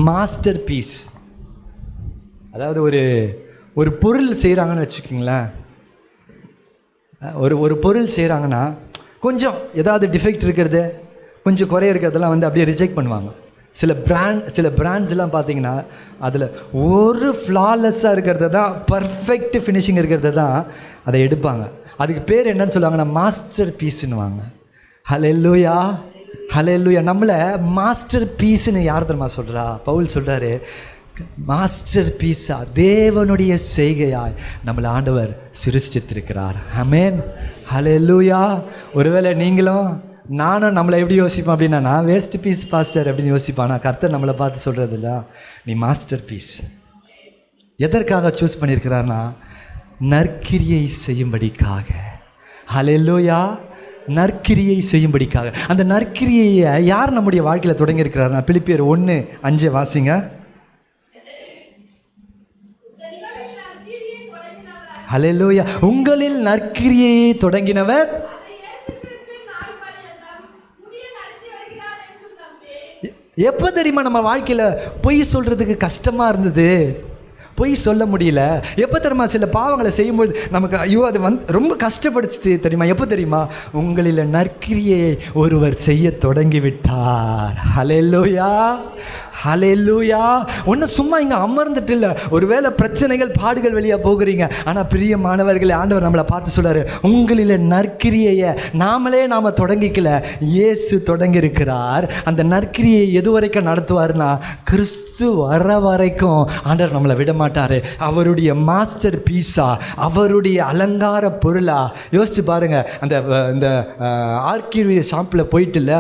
masterpiece. அதாவது ஒரு பொருள் செய்கிறாங்கன்னு வச்சுக்கிங்களேன். ஒரு பொருள் செய்கிறாங்கன்னா கொஞ்சம் ஏதாவது டிஃபெக்ட் இருக்கிறது, கொஞ்சம் குறை இருக்கிறதெல்லாம் வந்து அப்படியே ரிஜெக்ட் பண்ணுவாங்க. சில பிராண்ட்ஸ்லாம் பார்த்தீங்கன்னா அதில் ஒரு ஃப்ளாலெஸ்ஸாக இருக்கிறத தான், பர்ஃபெக்ட் ஃபினிஷிங் இருக்கிறத தான் அதை எடுப்பாங்க. அதுக்கு பேர் என்னன்னு சொல்லுவாங்கன்னா மாஸ்டர் பீஸுன்னுவாங்க. ஹல்லேலூயா, ஹல்லேலூயா. நம்மளை மாஸ்டர் பீஸுன்னு யார் தெரியுமா சொல்கிறா? பவுல் சொல்கிறாரு, மாஸ்டர் பீஸா, தேவனுடைய செய்கையாய் நம்மளை ஆண்டவர் சிருஷ்டித்திருக்கிறார். ஆமென், ஹல்லேலூயா. ஒருவேளை நீங்களும் நானும் நம்மளை எப்படி யோசிப்போம் அப்படின்னா, நான் வேஸ்ட் பீஸ் பாஸ்டர் அப்படின்னு யோசிப்பானா? கர்த்தர் நம்மளை பார்த்து சொல்கிறது இல்லை, நீ மாஸ்டர் பீஸ். எதற்காக சூஸ் பண்ணியிருக்கிறார்னா, நற்கிரியை செய்யும்படிக்காக. ஹல்லேலூயா, நற்கிரியை செய்யும்படிக்காக. அந்த நற்கிரியையை யார் நம்முடைய வாழ்க்கையில் தொடங்கியிருக்கிறார்னா, பிலிப்பியர் 1:5 வாசிங்க. ஹல்லேலூயா. உங்களில் நற்கிரியை தொடங்கினவர் எப்போ தெரியுமா நம்ம வாழ்க்கையில் பொய் சொல்கிறதுக்கு கஷ்டமாக இருந்தது, பொய் சொல்ல முடியல. எப்போ தெரியுமா சில பாவங்களை செய்யும்போது நமக்கு ஐயோ அது ரொம்ப கஷ்டப்படுச்சு தெரியுமா? எப்போ தெரியுமா? உங்களில் நற்கிரியை ஒருவர் செய்ய தொடங்கிவிட்டார். ஹல்லேலூயா, ஹல்லேலூயா. ஒன்றும் சும்மா இங்கே அமர்ந்துட்டு இல்லை. ஒருவேளை பிரச்சனைகள் பாடுகள் வழியாக போகிறீங்க, ஆனால் பிரியமானவர்களே, ஆண்டவர் நம்மளை பார்த்து சொல்கிறாரு, உங்களில் நற்கிரியையை நாம் தொடங்கிக்கல, இயேசு தொடங்கியிருக்கிறார். அந்த நற்கிரியை எது வரைக்கும் நடத்துவார்னா, கிறிஸ்து வர வரைக்கும் ஆண்டவர் நம்மளை விட மாட்டார். அவருடைய மாஸ்டர் பீஸா, அவருடைய அலங்கார பொருளா. யோசிச்சு பாருங்க, அந்த ஆர்கியூ ஷாப்பில் போயிட்டு இல்லை,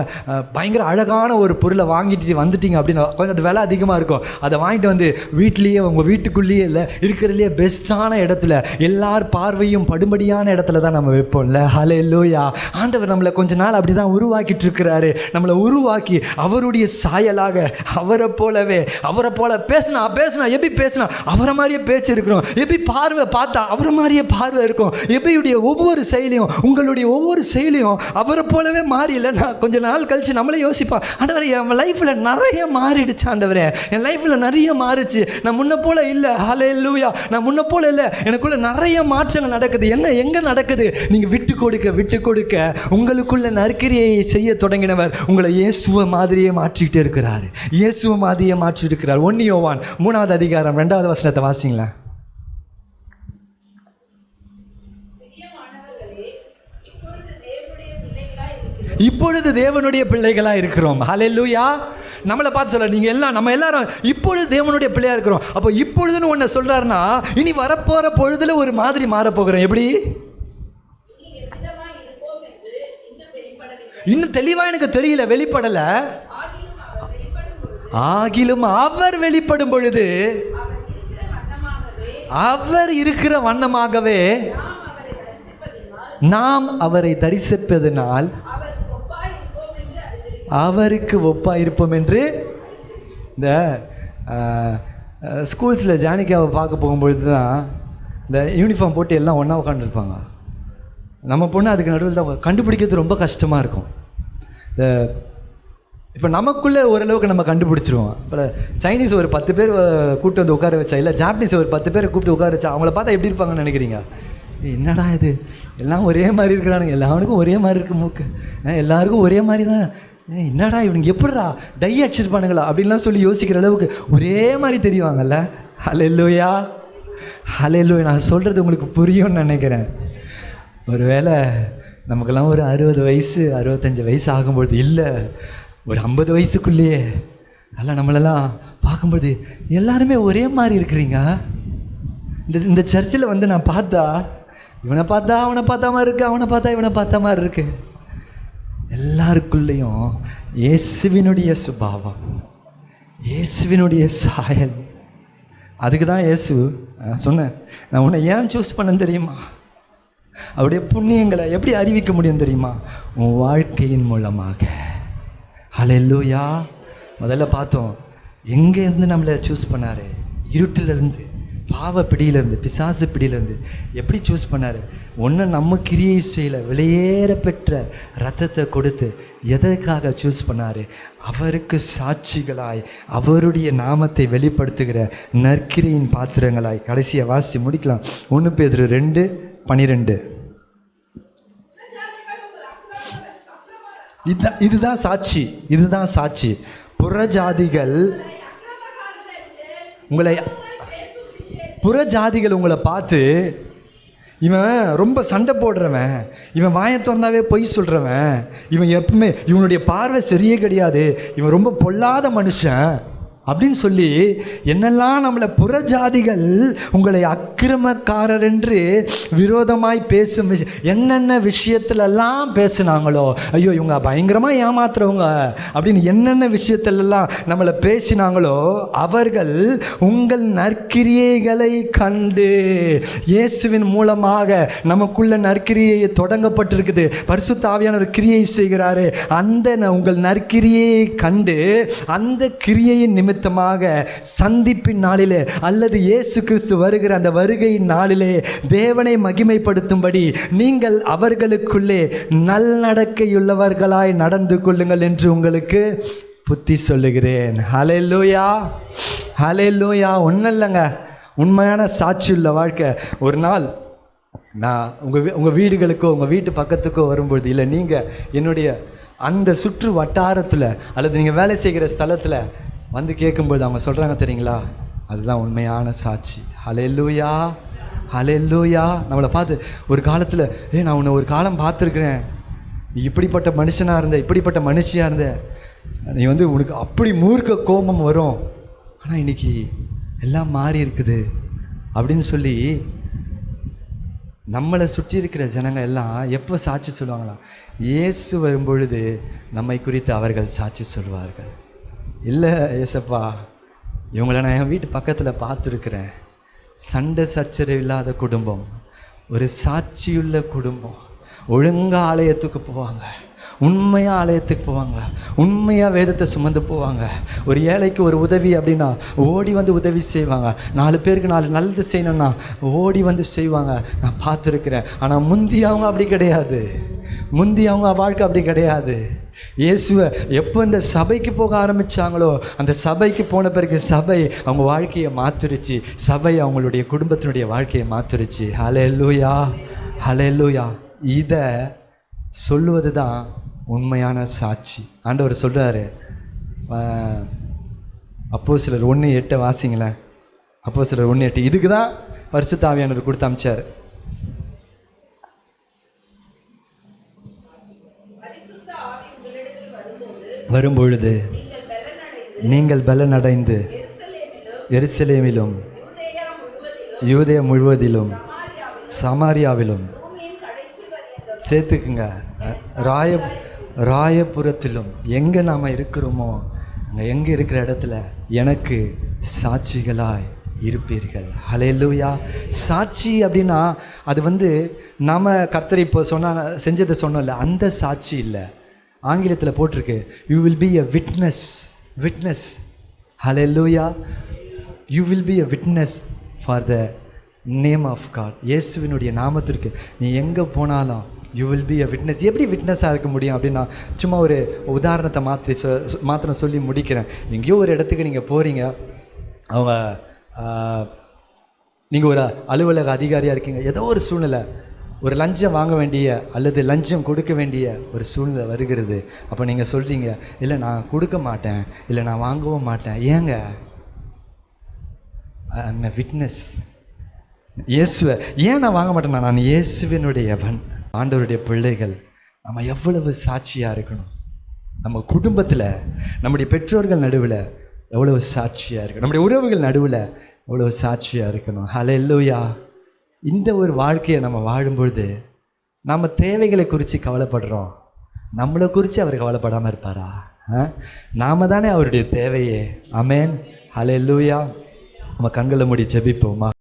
பயங்கர அழகான ஒரு பொருளை வாங்கிட்டு வந்துட்டீங்க அப்படின்னு, கொஞ்சம் அது விலை அதிகமாக இருக்கும், அதை வாங்கிட்டு வந்து வீட்லேயே, உங்கள் வீட்டுக்குள்ளேயே இல்லை, இருக்கிறதுலே பெஸ்ட்டான இடத்துல, எல்லார் பார்வையும் படும்படியான இடத்துல தான் நம்ம வைப்போம்ல. ஹல்லேலூயா. ஆண்டவர் நம்மளை கொஞ்ச நாள் அப்படி தான் உருவாக்கிட்டு இருக்கிறாரு. நம்மளை உருவாக்கி அவருடைய சாயலாக, அவரை போல பேசினா எப்படி பேசினா அவரை மாதிரியே பேச்சு இருக்கிறோம், எப்படி பார்வை பார்த்தா அவரை மாதிரியே பார்வை இருக்கும், எப்படியுடைய ஒவ்வொரு செயலையும், உங்களுடைய ஒவ்வொரு செயலையும் அவரை போலவே மாறி இல்லை. நான் கொஞ்ச நாள் கழிச்சு நம்மளே யோசிப்போம், ஆண்டவரே என் லைஃப்பில் நிறைய மாறிடுச்சு, ஆண்டவரே என் லைஃப்பில் நிறைய மாறிச்சு, நான் முன்ன போல இல்லை. ஹல்லேலூயா. நான் முன்ன போல இல்லை, எனக்குள்ள நிறைய மாற்றங்கள் நடக்குது. எங்கே நடக்குது? நீங்கள் விட்டு கொடுக்க உங்களுக்குள்ள நற்கிரியை செய்ய தொடங்கினவர் உங்களை இயேசுவை மாதிரியே மாற்றிக்கிட்டே இருக்கிறார். இயேசுவை மாதிரியே மாற்றிட்டு இருக்கிறார். 1 யோவான் 3:2 வாசிங்களா. இப்பொழுது தேவனுடைய பிள்ளைகளா இருக்கிறோம். ஹல்லேலூயா. நம்மளை பார்த்து சொல்ல, நீங்க எல்லாம், நம்ம எல்லாரும் இப்பொழுது தேவனுடைய பிள்ளையா இருக்கிறோம். அப்போ இப்பொழுதுன்னு ஒன்று சொல்றாருன்னா, இனி வரப்போற பொழுதுல ஒரு மாதிரி மாறப்போகிறோம். எப்படி? இன்னும் தெளிவா எனக்கு தெரியல, வெளிப்படல. ஆகிலும் அவர் வெளிப்படும் பொழுது, அவர் இருக்கிற வண்ணமாகவே நாம் அவரை தரிசிப்பதனால் அவருக்கு ஒப்பாயிருப்போம் என்று. இந்த ஸ்கூல்ஸில் ஜானிக்காவை பார்க்க போகும்பொழுது தான் இந்த யூனிஃபார்ம் போட்டு எல்லாம் ஒன்றா உட்காந்துருப்பாங்க. நம்ம பொண்ணு அதுக்கு நடுவில் தான் கண்டுபிடிக்கிறது ரொம்ப கஷ்டமாக இருக்கும். இந்த இப்போ நமக்குள்ளே ஓரளவுக்கு நம்ம கண்டுபிடிச்சிருவோம். இப்போ சைனீஸ் ஒரு 10 பேர் கூப்பிட்டு வந்து உட்கார வச்சா, இல்லை ஜாப்பனீஸ் ஒரு 10 பேரை கூப்பிட்டு உட்கார வச்சா, அவங்கள பார்த்தா எப்படி இருப்பாங்கன்னு நினைக்கிறீங்க? என்னடா இது, எல்லாம் ஒரே மாதிரி இருக்கிறானுங்க, எல்லாருக்கும் ஒரே மாதிரி இருக்குது மூக்கு, எல்லாருக்கும் ஒரே மாதிரி தான், என்னடா இவனுங்க எப்படிடா டை அடிச்சிருப்பானுங்களா அப்படின்லாம் சொல்லி யோசிக்கிற அளவுக்கு ஒரே மாதிரி தெரியுவாங்கல்ல. ஹல்லேலூயா, ஹல்லேலூயா. நான் சொல்கிறது உங்களுக்கு புரியும்னு நினைக்கிறேன். ஒருவேளை நமக்கெல்லாம் ஒரு 60 வயசு 65 வயசு ஆகும்பொழுது, இல்லை ஒரு 50 வயசுக்குள்ளேயே அதெல்லாம் நம்மளெல்லாம் பார்க்கும்போது எல்லாருமே ஒரே மாதிரி இருக்கிறீங்க. இந்த சர்ச்சில் வந்து நான் பார்த்தா, இவனை பார்த்தா அவனை பார்த்தா மாதிரி இருக்குது, அவனை பார்த்தா இவனை பார்த்தா மாதிரி இருக்குது. எல்லாருக்குள்ளேயும் இயேசுவினுடைய சுபாவம், இயேசுவினுடைய சாயல். அதுக்கு தான் இயேசு சொன்னேன், நான் உன்னை ஏன் சூஸ் பண்ணேன்னு தெரியுமா? அவருடைய புண்ணியங்களை எப்படி அறிவிக்க முடியும் தெரியுமா? உன் வாழ்க்கையின் மூலமாக. ஹல்லேலூயா. முதல்ல பார்த்தோம், எங்கேருந்து நம்மளை சூஸ் பண்ணார்? இருட்டிலிருந்து, பாவ பிடியிலேருந்து, பிசாசு பிடியிலேருந்து எப்படி சூஸ் பண்ணார்? ஒன்று நம்ம கிரியை செய்யல, வெளியேற பெற்ற ரத்தத்தை கொடுத்து எதற்காக சூஸ் பண்ணார்? அவருக்கு சாட்சிகளாய், அவருடைய நாமத்தை வெளிப்படுத்துகிற நற்கிரியின் பாத்திரங்களாய். கடைசியை வாசி முடிக்கலாம். 1 பேதுரு 2:12. இதுதான் சாட்சி, இதுதான் சாட்சி. புறஜாதிகள் உங்களை பார்த்து, இவன் ரொம்ப சண்டை போடுறவன், இவன் வாயை திறந்தாவே பொய் சொல்கிறவன், இவன் எப்பவுமே இவனுடைய பார்வை சரியே கிடையாது, இவன் ரொம்ப பொல்லாத மனுஷன் அப்படின்னு சொல்லி என்னெல்லாம் நம்மளை புறஜாதிகள் உங்களை அக்கிரமக்காரர் என்று விரோதமாய் பேசும் என்னென்ன விஷயத்துலலாம் பேசுனாங்களோ, ஐயோ இவங்க பயங்கரமாக ஏமாத்துறவங்க அப்படின்னு என்னென்ன விஷயத்துலலாம் நம்மளை பேசினாங்களோ, அவர்கள் உங்கள் நற்கிரியைகளை கண்டு, இயேசுவின் மூலமாக நமக்குள்ள நற்கிரியை தொடங்கப்பட்டிருக்குது, பரிசுத்த ஆவியானவர் கிரியை செய்கிறாரு, அந்த உங்கள் நற்கிரியை கண்டு அந்த கிரியையின் நிமித்தமாக சந்திப்பின் நாளிலே அல்லது இயேசு கிறிஸ்து வருகிற அந்த வருகையின் நாளிலே தேவனை மகிமைப்படுத்தும்படி நீங்கள் அவர்களுக்குள்ளே நல்நடக்கையுள்ளவர்களாய் நடந்து கொள்ளுங்கள் என்று உங்களுக்கு புத்தி சொல்லுகிறேன். ஹல்லேலூயா, ஹல்லேலூயா. ஒன்றும் இல்லைங்க, உண்மையான சாட்சி உள்ள வாழ்க்கை. ஒரு நாள் நான் உங்கள் வீடுகளுக்கோ உங்கள் வீட்டு பக்கத்துக்கோ வரும்பொழுது, இல்லை நீங்கள் என்னுடைய அந்த சுற்று வட்டாரத்தில் அல்லது நீங்கள் வேலை செய்கிற ஸ்தலத்தில் வந்து கேட்கும்போது அவங்க சொல்கிறாங்க தெரியுங்களா, அதுதான் உண்மையான சாட்சி. ஹல்லேலூயா, ஹல்லேலூயா. நம்மளை பார்த்து ஒரு காலத்தில், நான் உன்னை ஒரு காலம் பார்த்துருக்குறேன், நீ இப்படிப்பட்ட மனுஷனாக இருந்த, இப்படிப்பட்ட மனுஷியாக இருந்த, நீ உனக்கு அப்படி மூர்க்க கோபம் வரும், ஆனால் இன்றைக்கி எல்லாம் மாறி இருக்குது அப்படின்னு சொல்லி நம்மளை சுற்றி இருக்கிற ஜனங்க எல்லாம் எப்போ சாட்சி சொல்லுவாங்களா? இயேசு வரும்பொழுது நம்மை குறித்து அவர்கள் சாட்சி சொல்வார்கள். இல்லை ஏசப்பா, இவங்களை நான் என் வீட்டு பக்கத்தில் பார்த்துருக்குறேன், சண்டை சச்சரவு இல்லாத குடும்பம், ஒரு சாட்சியுள்ள குடும்பம், ஒழுங்காக ஆலயத்துக்கு போவாங்க, உண்மையாக ஆலயத்துக்கு போவாங்க, உண்மையாக வேதத்தை சுமந்து போவாங்க, ஒரு ஏழைக்கு ஒரு உதவி அப்படின்னா ஓடி வந்து உதவி செய்வாங்க, 4 பேருக்கு 4 நல்லது செய்யணும்னா ஓடி வந்து செய்வாங்க, நான் பார்த்துருக்குறேன். ஆனால் முந்தி அவங்க அப்படி கிடையாது, முந்தி அவங்க வாழ்க்கை அப்படி கிடையாது. இயேசுவை எப்போ இந்த சபைக்கு போக ஆரம்பித்தாங்களோ, அந்த சபைக்கு போன பிறகு சபை அவங்க வாழ்க்கையை மாற்றிருச்சு, சபை அவங்களுடைய குடும்பத்தினுடைய வாழ்க்கையை மாற்றிருச்சு. ஹல்லேலூயா, ஹல்லேலூயா. இதை சொல்லுவது தான் உண்மையான சாட்சி. ஆண்டவர் சொல்கிறாரு, அப்போஸ்தலர் 1:8 வாசிங்களேன். அப்போஸ்தலர் 1:8. இதுக்கு தான் பரிசுத்த ஆவியானவர் கொடுத்து அனுப்பிச்சார். வரும்பொழுது நீங்கள் பலனடைந்து எருசலேமிலும் யூதேயா முழுவதிலும் சமாரியாவிலும் சேர்த்துக்குங்க, ராயபுரத்திலும் எங்கே நாம் இருக்கிறோமோ அங்கே எங்கே இருக்கிற இடத்துல எனக்கு சாட்சிகளாய் இருப்பீர்கள். ஹல்லேலூயா. சாட்சி அப்படின்னா அது நாம் கர்த்தர் இப்போ செஞ்சதை சொன்னோம்ல, அந்த சாட்சி இல்லை. ஆங்கிலத்தில் போட்டிருக்கு, you will be a witness. Hallelujah. You will be a witness for the name of God. இயேசுவினுடைய நாமத்திற்கு நீ எங்கே போனாலும் you will be a witness. எப்படி விட்னஸாக இருக்க முடியும் அப்படின்னா, சும்மா ஒரு உதாரணத்தை மாத்திரம் சொல்லி முடிக்கிறேன். எங்கேயோ ஒரு இடத்துக்கு நீங்கள் போகிறீங்க, அவங்க நீங்கள் ஒரு அலுவலக அதிகாரியாக இருக்கீங்க, ஏதோ ஒரு சூழ்நிலை, ஒரு லஞ்சம் வாங்க வேண்டிய அல்லது லஞ்சம் கொடுக்க வேண்டிய ஒரு சூழ்நிலை வருகிறது. அப்போ நீங்கள் சொல்கிறீங்க, இல்லை நான் கொடுக்க மாட்டேன், இல்லை நான் வாங்கவும் மாட்டேன். ஏங்க? I'm a witness. இயேசுவை ஏன் நான் வாங்க மாட்டேன்னா, நான் இயேசுவினுடையவன். ஆண்டவருடைய பிள்ளைகள் நம்ம எவ்வளவு சாட்சியாக இருக்கணும், நம்ம குடும்பத்தில், நம்முடைய பெற்றோர்கள் நடுவில் எவ்வளவு சாட்சியாக இருக்கணும், நம்முடைய உறவுகள் நடுவில் எவ்வளவு சாட்சியாக இருக்கணும். ஹல்லேலூயா. இந்த ஒரு வாழ்க்கையை நம்ம வாழும்பொழுது நம்ம தேவைகளை குறித்து கவலைப்படுறோம், நம்மளை குறித்து அவர் கவலைப்படாமல் இருப்பாரா? நாம் தானே அவருடைய தேவையே. ஆமென். ஹல்லேலூயா. நம்ம கண்களை மூடி ஜெபிப்போமா?